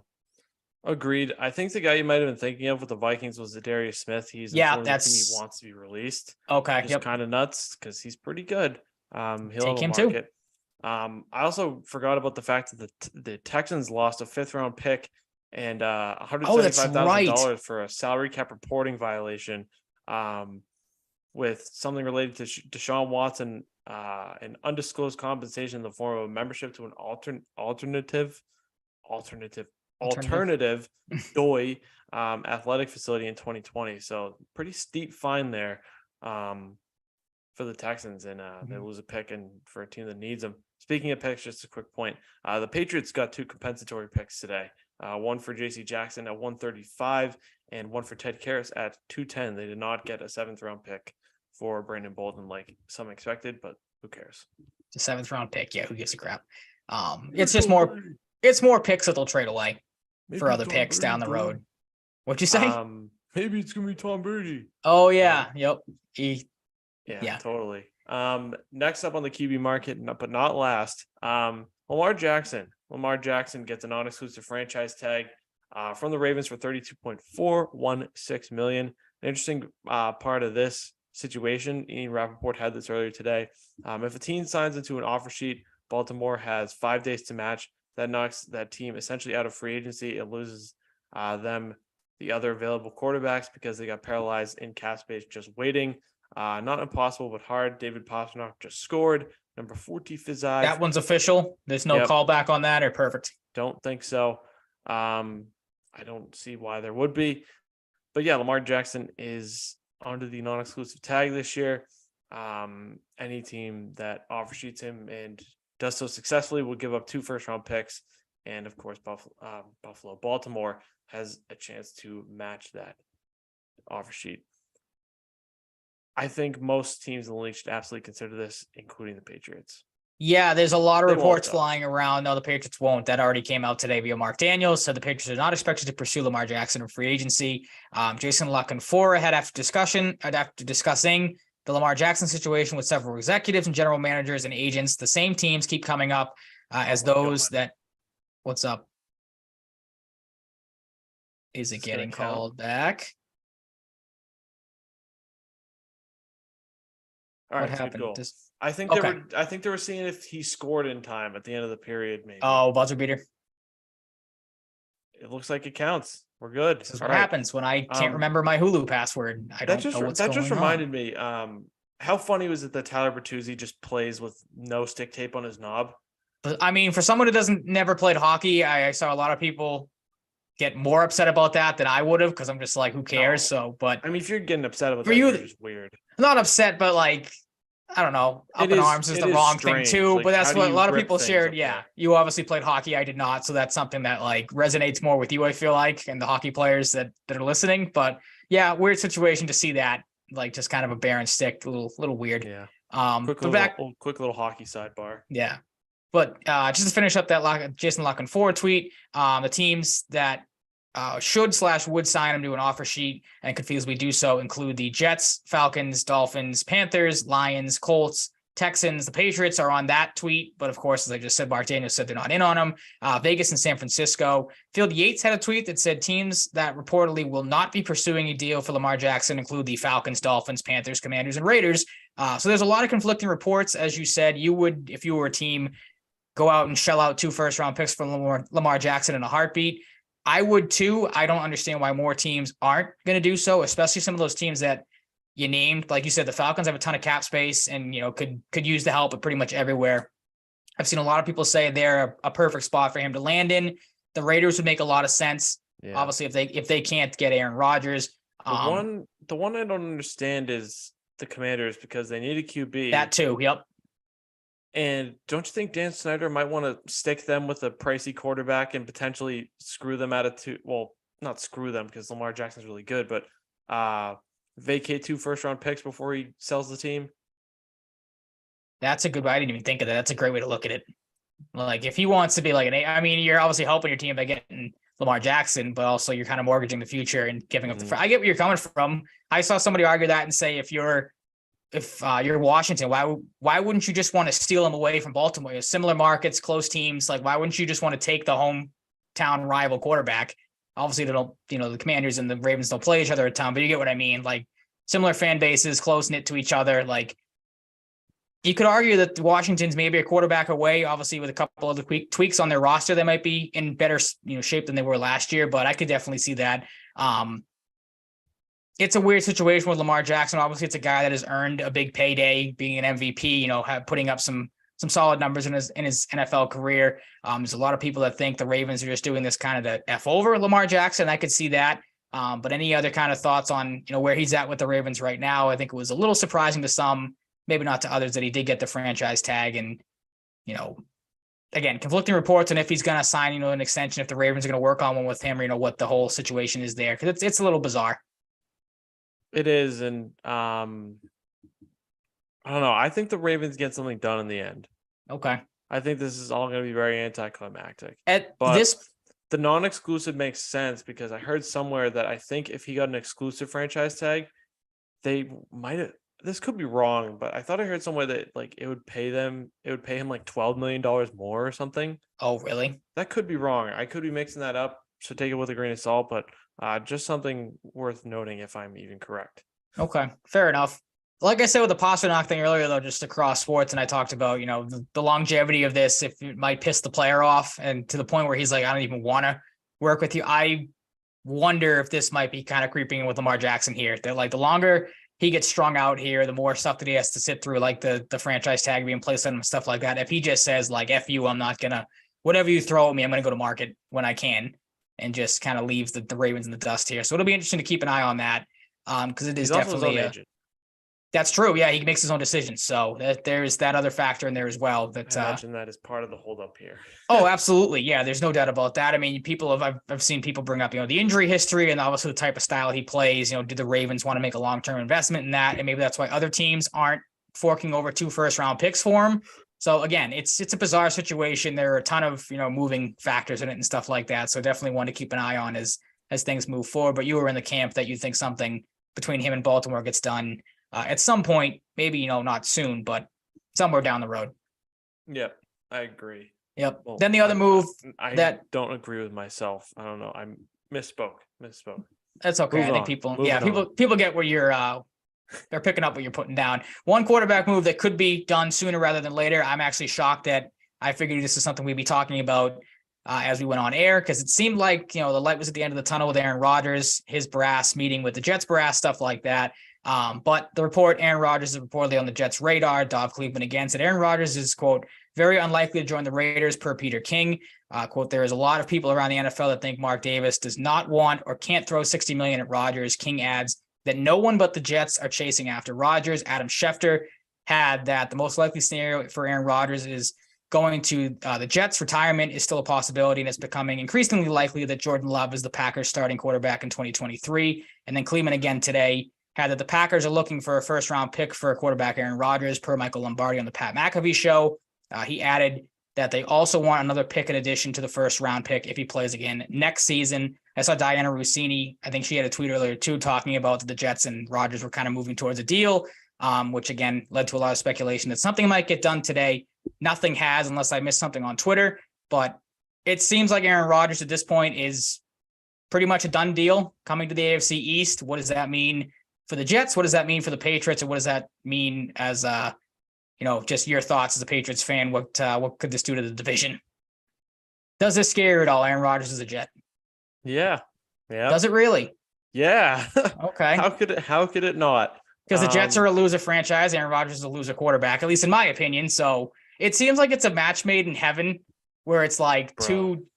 agreed. I think the guy you might have been thinking of with the Vikings was Darius Smith. He's he wants to be released. Okay, just kind of nuts because he's pretty good. He'll take him market. Too. I also forgot about the fact that the Texans lost a 5th round pick and $175,000 for a salary cap reporting violation, with something related to Deshaun Watson, an undisclosed compensation in the form of a membership to an alternative DOI athletic facility in 2020. So pretty steep fine there for the Texans, and they lose a pick and for a team that needs them. Speaking of picks, just a quick point. The Patriots got 2 compensatory picks today. One for J.C. Jackson at 135 and one for Ted Karras at 210. They did not get a 7th round pick for Brandon Bolden like some expected, but who cares? The 7th round pick. Yeah, who gives a crap? It's just more picks that they'll trade away for other picks down the road. What'd you say? Maybe it's gonna be Tom Brady. Oh yeah, yep. Yeah, totally. Next up on the QB market, but not last, Lamar Jackson. Lamar Jackson gets a non-exclusive franchise tag from the Ravens for $32.416 million. An interesting part of this situation, Ian Rappaport had this earlier today. If a team signs into an offer sheet, Baltimore has 5 days to match. That knocks that team essentially out of free agency. It loses them the other available quarterbacks because they got paralyzed in cap space just waiting. Not impossible, but hard. David Pastrnak just scored. Number 40 Fizai. That one's official. There's no callback on that, or perfect. Don't think so. I don't see why there would be. But yeah, Lamar Jackson is under the non-exclusive tag this year. Any team that offer sheets him and does so successfully will give up 2 first-round picks. And of course, Baltimore has a chance to match that offer sheet. I think most teams in the league should absolutely consider this, including the Patriots. Yeah, there's a lot of reports flying around. No, the Patriots won't. That already came out today via Mark Daniels. So the Patriots are not expected to pursue Lamar Jackson in free agency. Jason La Canfora had after discussing the Lamar Jackson situation with several executives and general managers and agents. The same teams keep coming up as those that. What's up? Is it getting called back? All right, what happened? I think they were seeing if he scored in time at the end of the period. Maybe. Oh, buzzer beater. It looks like it counts. We're good. This is what happens when I can't remember my Hulu password. I don't know what's going on. That just reminded me. How funny was it that Tyler Bertuzzi just plays with no stick tape on his knob? But I mean, for someone who never played hockey, I saw a lot of people get more upset about that than I would have, because I'm just like, who cares? No. So, but I mean, if you're getting upset about that, you're just weird. Not upset, but like, I don't know. Up in arms is the wrong thing too. Like, but that's what a lot of people shared. Yeah, you obviously played hockey. I did not, so that's something that like resonates more with you, I feel like, and the hockey players that are listening. But yeah, weird situation to see that, like just kind of a barren stick, a little weird. Yeah. Quick little hockey sidebar. Yeah. But just to finish up that Jason La Canfora tweet, the teams that should/would sign him to an offer sheet and could feasibly do so include the Jets, Falcons, Dolphins, Panthers, Lions, Colts, Texans. The Patriots are on that tweet, but of course, as I just said, Mark Daniels said they're not in on him. Vegas and San Francisco. Field Yates had a tweet that said teams that reportedly will not be pursuing a deal for Lamar Jackson include the Falcons, Dolphins, Panthers, Commanders, and Raiders. So there's a lot of conflicting reports. As you said, you would, if you were a team, go out and shell out 2 first-round picks for Lamar Jackson in a heartbeat. I would too. I don't understand why more teams aren't going to do so, especially some of those teams that you named. Like you said, the Falcons have a ton of cap space and, could use the help at pretty much everywhere. I've seen a lot of people say they're a perfect spot for him to land in. The Raiders would make a lot of sense. Yeah. Obviously, if they can't get Aaron Rodgers. The one I don't understand is the Commanders, because they need a QB. That too. Yep. And don't you think Dan Snyder might want to stick them with a pricey quarterback and potentially screw them out of 2? Well, not screw them because Lamar Jackson's really good, but vacate 2 first-round picks before he sells the team? That's a good way. I didn't even think of that. That's a great way to look at it. Like, if he wants to be like I mean, you're obviously helping your team by getting Lamar Jackson, but also you're kind of mortgaging the future and giving up I get where you're coming from. I saw somebody argue that and say, if you're Washington, why wouldn't you just want to steal him away from Baltimore? You have similar markets, close teams. Like, why wouldn't you just want to take the hometown rival quarterback? Obviously, they don't, the Commanders and the Ravens don't play each other a ton, but you get what I mean. Like, similar fan bases, close knit to each other. Like, you could argue that Washington's maybe a quarterback away. Obviously, with a couple of the tweaks on their roster, they might be in better, shape than they were last year. But I could definitely see that. It's a weird situation with Lamar Jackson. Obviously, it's a guy that has earned a big payday, being an MVP, putting up some solid numbers in his NFL career. There's a lot of people that think the Ravens are just doing this kind of to F over Lamar Jackson. I could see that. But any other kind of thoughts on, where he's at with the Ravens right now? I think it was a little surprising to some, maybe not to others, that he did get the franchise tag. And, again, conflicting reports on if he's going to sign, an extension, if the Ravens are going to work on one with him, or, what the whole situation is there. Because it's a little bizarre. It is, and I don't know. I think the Ravens get something done in the end. Okay. I think this is all going to be very anticlimactic. But this, the non-exclusive makes sense because I heard somewhere that I think if he got an exclusive franchise tag, they might have. This could be wrong, but I thought I heard somewhere that like it would pay him like $12 million more or something. oh, really? That could be wrong. I could be mixing that up, so take it with a grain of salt. But just something worth noting if I'm even correct. Okay, fair enough. Like I said with the Pasternak thing earlier, though, just across sports, and I talked about, the longevity of this, if it might piss the player off, and to the point where he's like, I don't even want to work with you. I wonder if this might be kind of creeping in with Lamar Jackson here. That like the longer he gets strung out here, the more stuff that he has to sit through, like the franchise tag being placed on him, stuff like that. If he just says like, F you, I'm not gonna, whatever you throw at me, I'm gonna go to market when I can, and just kind of leaves the Ravens in the dust here. So it'll be interesting to keep an eye on that. Because it is definitely that's true. Yeah, he makes his own decisions. So there's that other factor in there as well. That I imagine that is part of the holdup here. Oh, absolutely. Yeah, there's no doubt about that. I mean, I've seen people bring up, the injury history and obviously the type of style he plays. Do the Ravens want to make a long-term investment in that? And maybe that's why other teams aren't forking over 2 first-round picks for him. So again, it's a bizarre situation. There are a ton of, moving factors in it and stuff like that. So definitely want to keep an eye on as things move forward. But you were in the camp that you think something between him and Baltimore gets done at some point, maybe, not soon, but somewhere down the road. Yep, I agree. Yep. Well, then the other move I don't agree with myself. I don't know. I misspoke. That's okay. I think people get where you're they're picking up what you're putting down. One quarterback move that could be done sooner rather than later. I'm actually shocked that I figured this is something we'd be talking about as we went on air, because it seemed like, the light was at the end of the tunnel with Aaron Rodgers, his brass meeting with the Jets brass, stuff like that. But the report, Aaron Rodgers is reportedly on the Jets' radar. Dov Cleveland again said Aaron Rodgers is, quote, very unlikely to join the Raiders per Peter King. Quote, there is a lot of people around the NFL that think Mark Davis does not want or can't throw $60 million at Rodgers. King adds that no one but the Jets are chasing after Rodgers. Adam Schefter had that the most likely scenario for Aaron Rodgers is going to the Jets. Retirement is still a possibility, and it's becoming increasingly likely that Jordan Love is the Packers' starting quarterback in 2023. And then Cleveland again today had that the Packers are looking for a first-round pick for quarterback Aaron Rodgers, per Michael Lombardi on the Pat McAfee show. He added that they also want another pick in addition to the first-round pick if he plays again next season. I saw Diana Rossini, I think she had a tweet earlier too, talking about the Jets and Rodgers were kind of moving towards a deal, which again led to a lot of speculation that something might get done today. Nothing has, unless I missed something on Twitter. But it seems like Aaron Rodgers at this point is pretty much a done deal coming to the AFC East. What does that mean for the Jets? What does that mean for the Patriots? And what does that mean as, just your thoughts as a Patriots fan? What could this do to the division? Does this scare you at all? Aaron Rodgers is a Jet. Yeah. Yeah. Does it really? Yeah. Okay. How could it not? Because the Jets are a loser franchise. Aaron Rodgers is a loser quarterback, at least in my opinion. So it seems like it's a match made in heaven where it's like two.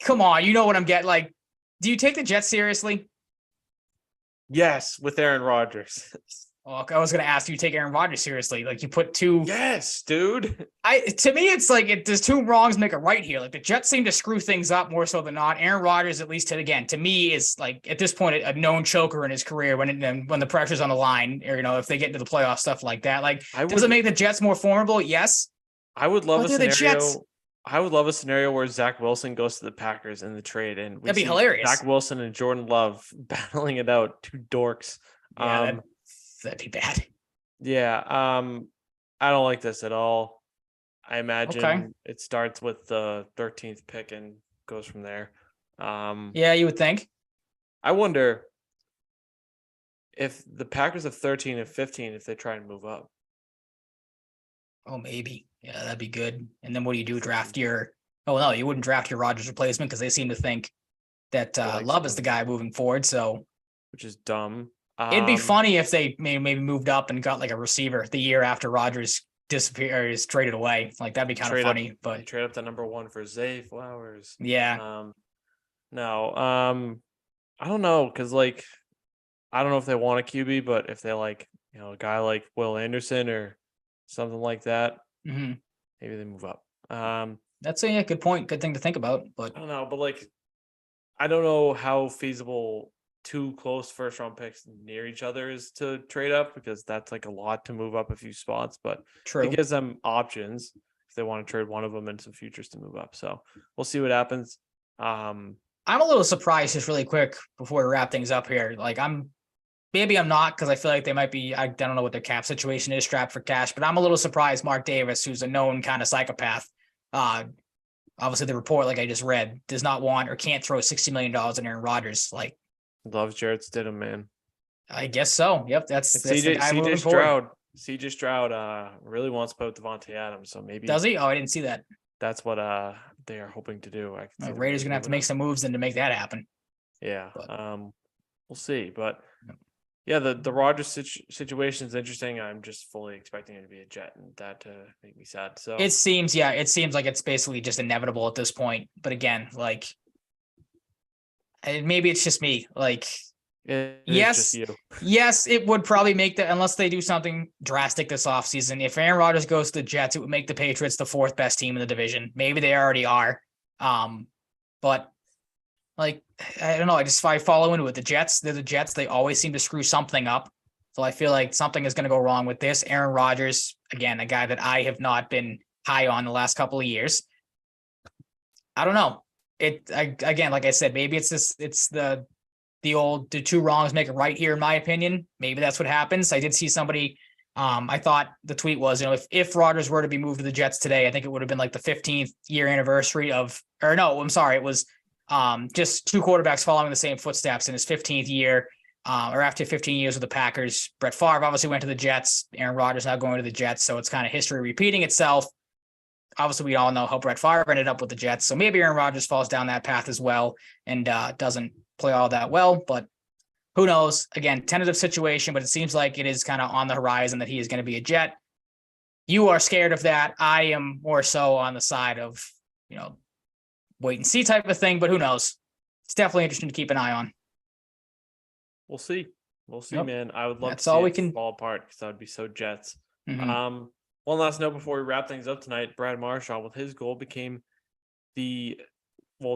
Come on. You know what I'm getting? Like, do you take the Jets seriously? Yes, with Aaron Rodgers. Oh, I was going to ask you to take Aaron Rodgers seriously. Like you put two. Yes, dude. To me, it's like there's two wrongs make a right here. Like the Jets seem to screw things up more so than not. Aaron Rodgers, at least to me, is like at this point a known choker in his career when the pressure's on the line, or if they get into the playoffs, stuff like that. Like, does it make the Jets more formidable? Yes. I would love a scenario. I would love a scenario where Zach Wilson goes to the Packers in the trade, and that'd be hilarious. Zach Wilson and Jordan Love battling it out, two dorks. Yeah, that'd be bad. Yeah. I don't like this at all. I imagine it starts with the 13th pick and goes from there. Yeah, you would think. I wonder if the Packers have 13 and 15, if they try and move up. Oh, maybe. Yeah, that'd be good. And then what do you do? Draft your... Oh, no, you wouldn't draft your Rodgers replacement because they seem to think that Love is the guy moving forward. So, which is dumb. It'd be funny if they maybe moved up and got like a receiver the year after Rodgers is traded away. Like that'd be kind of funny. But trade up to number 1 for Zay Flowers. Yeah. I don't know, because like I don't know if they want a QB, but if they like a guy like Will Anderson or something like that, maybe they move up. That's a good point. Good thing to think about. But I don't know. But like I don't know how feasible two close first round picks near each other is to trade up, because that's like a lot to move up a few spots, but True. it gives them options if they want to trade one of them into some futures to move up. So we'll see what happens. I'm a little surprised, just really quick before we wrap things up here. Like maybe I'm not, because I feel like they might be, I don't know what their cap situation is, strapped for cash, but I'm a little surprised Mark Davis, who's a known kind of psychopath, obviously the report, like I just read, does not want or can't throw $60 million in Aaron Rodgers. Like, loves Jared Stidham, man. I guess so. Yep, that's the guy moving forward. CJ Stroud really wants to put Devontae Adams, so maybe does he? Oh, I didn't see that. That's what they are hoping to do. Raiders gonna have to make some moves then to make that happen. Yeah, we'll see, but yeah, the Rodgers situation is interesting. I'm just fully expecting it to be a Jet, and that make me sad. So it seems like it's basically just inevitable at this point. But again, like, maybe it's just me. Like, yes, yes, it would probably make that, unless they do something drastic this offseason. If Aaron Rodgers goes to the Jets, it would make the Patriots the fourth best team in the division. Maybe they already are. But like, I don't know. If I follow into it. They're the Jets. They always seem to screw something up. So I feel like something is going to go wrong with this. Aaron Rodgers, again, a guy that I have not been high on the last couple of years. I don't know. Again, like I said, maybe it's the two wrongs make a right here, in my opinion. Maybe that's what happens. I did see somebody, I thought the tweet was, if Rodgers were to be moved to the Jets today, I think it would have been like the 15th year anniversary it was just two quarterbacks following the same footsteps in his 15th year, or after 15 years with the Packers. Brett Favre obviously went to the Jets. Aaron Rodgers now going to the Jets. So it's kind of history repeating itself. Obviously, we all know how Brett Favre ended up with the Jets. So maybe Aaron Rodgers falls down that path as well and doesn't play all that well. But who knows? Again, tentative situation, but it seems like it is kind of on the horizon that he is going to be a Jet. You are scared of that. I am more so on the side of, wait and see type of thing, but who knows? It's definitely interesting to keep an eye on. We'll see. Yep. Man. I would love That's to see all we it can fall apart, because that would be so Jets. Mm-hmm. One last note before we wrap things up tonight. Brad Marchand, with his goal,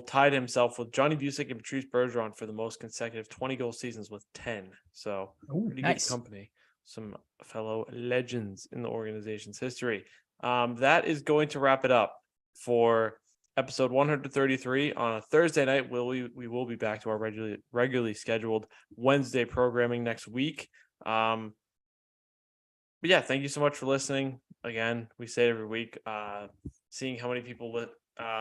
tied himself with Johnny Busick and Patrice Bergeron for the most consecutive 20-goal seasons with 10. So pretty nice. Good company. Some fellow legends in the organization's history. That is going to wrap it up for episode 133 on a Thursday night. We will be back to our regularly scheduled Wednesday programming next week. But yeah, thank you so much for listening. Again, we say it every week. Seeing how many people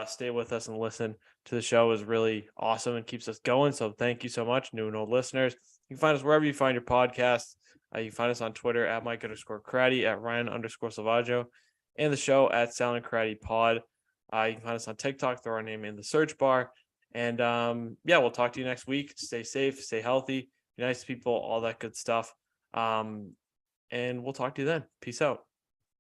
stay with us and listen to the show is really awesome and keeps us going. So thank you so much, new and old listeners. You can find us wherever you find your podcasts. You can find us on Twitter at Mike_Cratty, at Ryan_Salvaggio, and the show at Salvaggio and Cratty Pod. You can find us on TikTok, throw our name in the search bar. And we'll talk to you next week. Stay safe, stay healthy, be nice to people, all that good stuff. And we'll talk to you then. Peace out.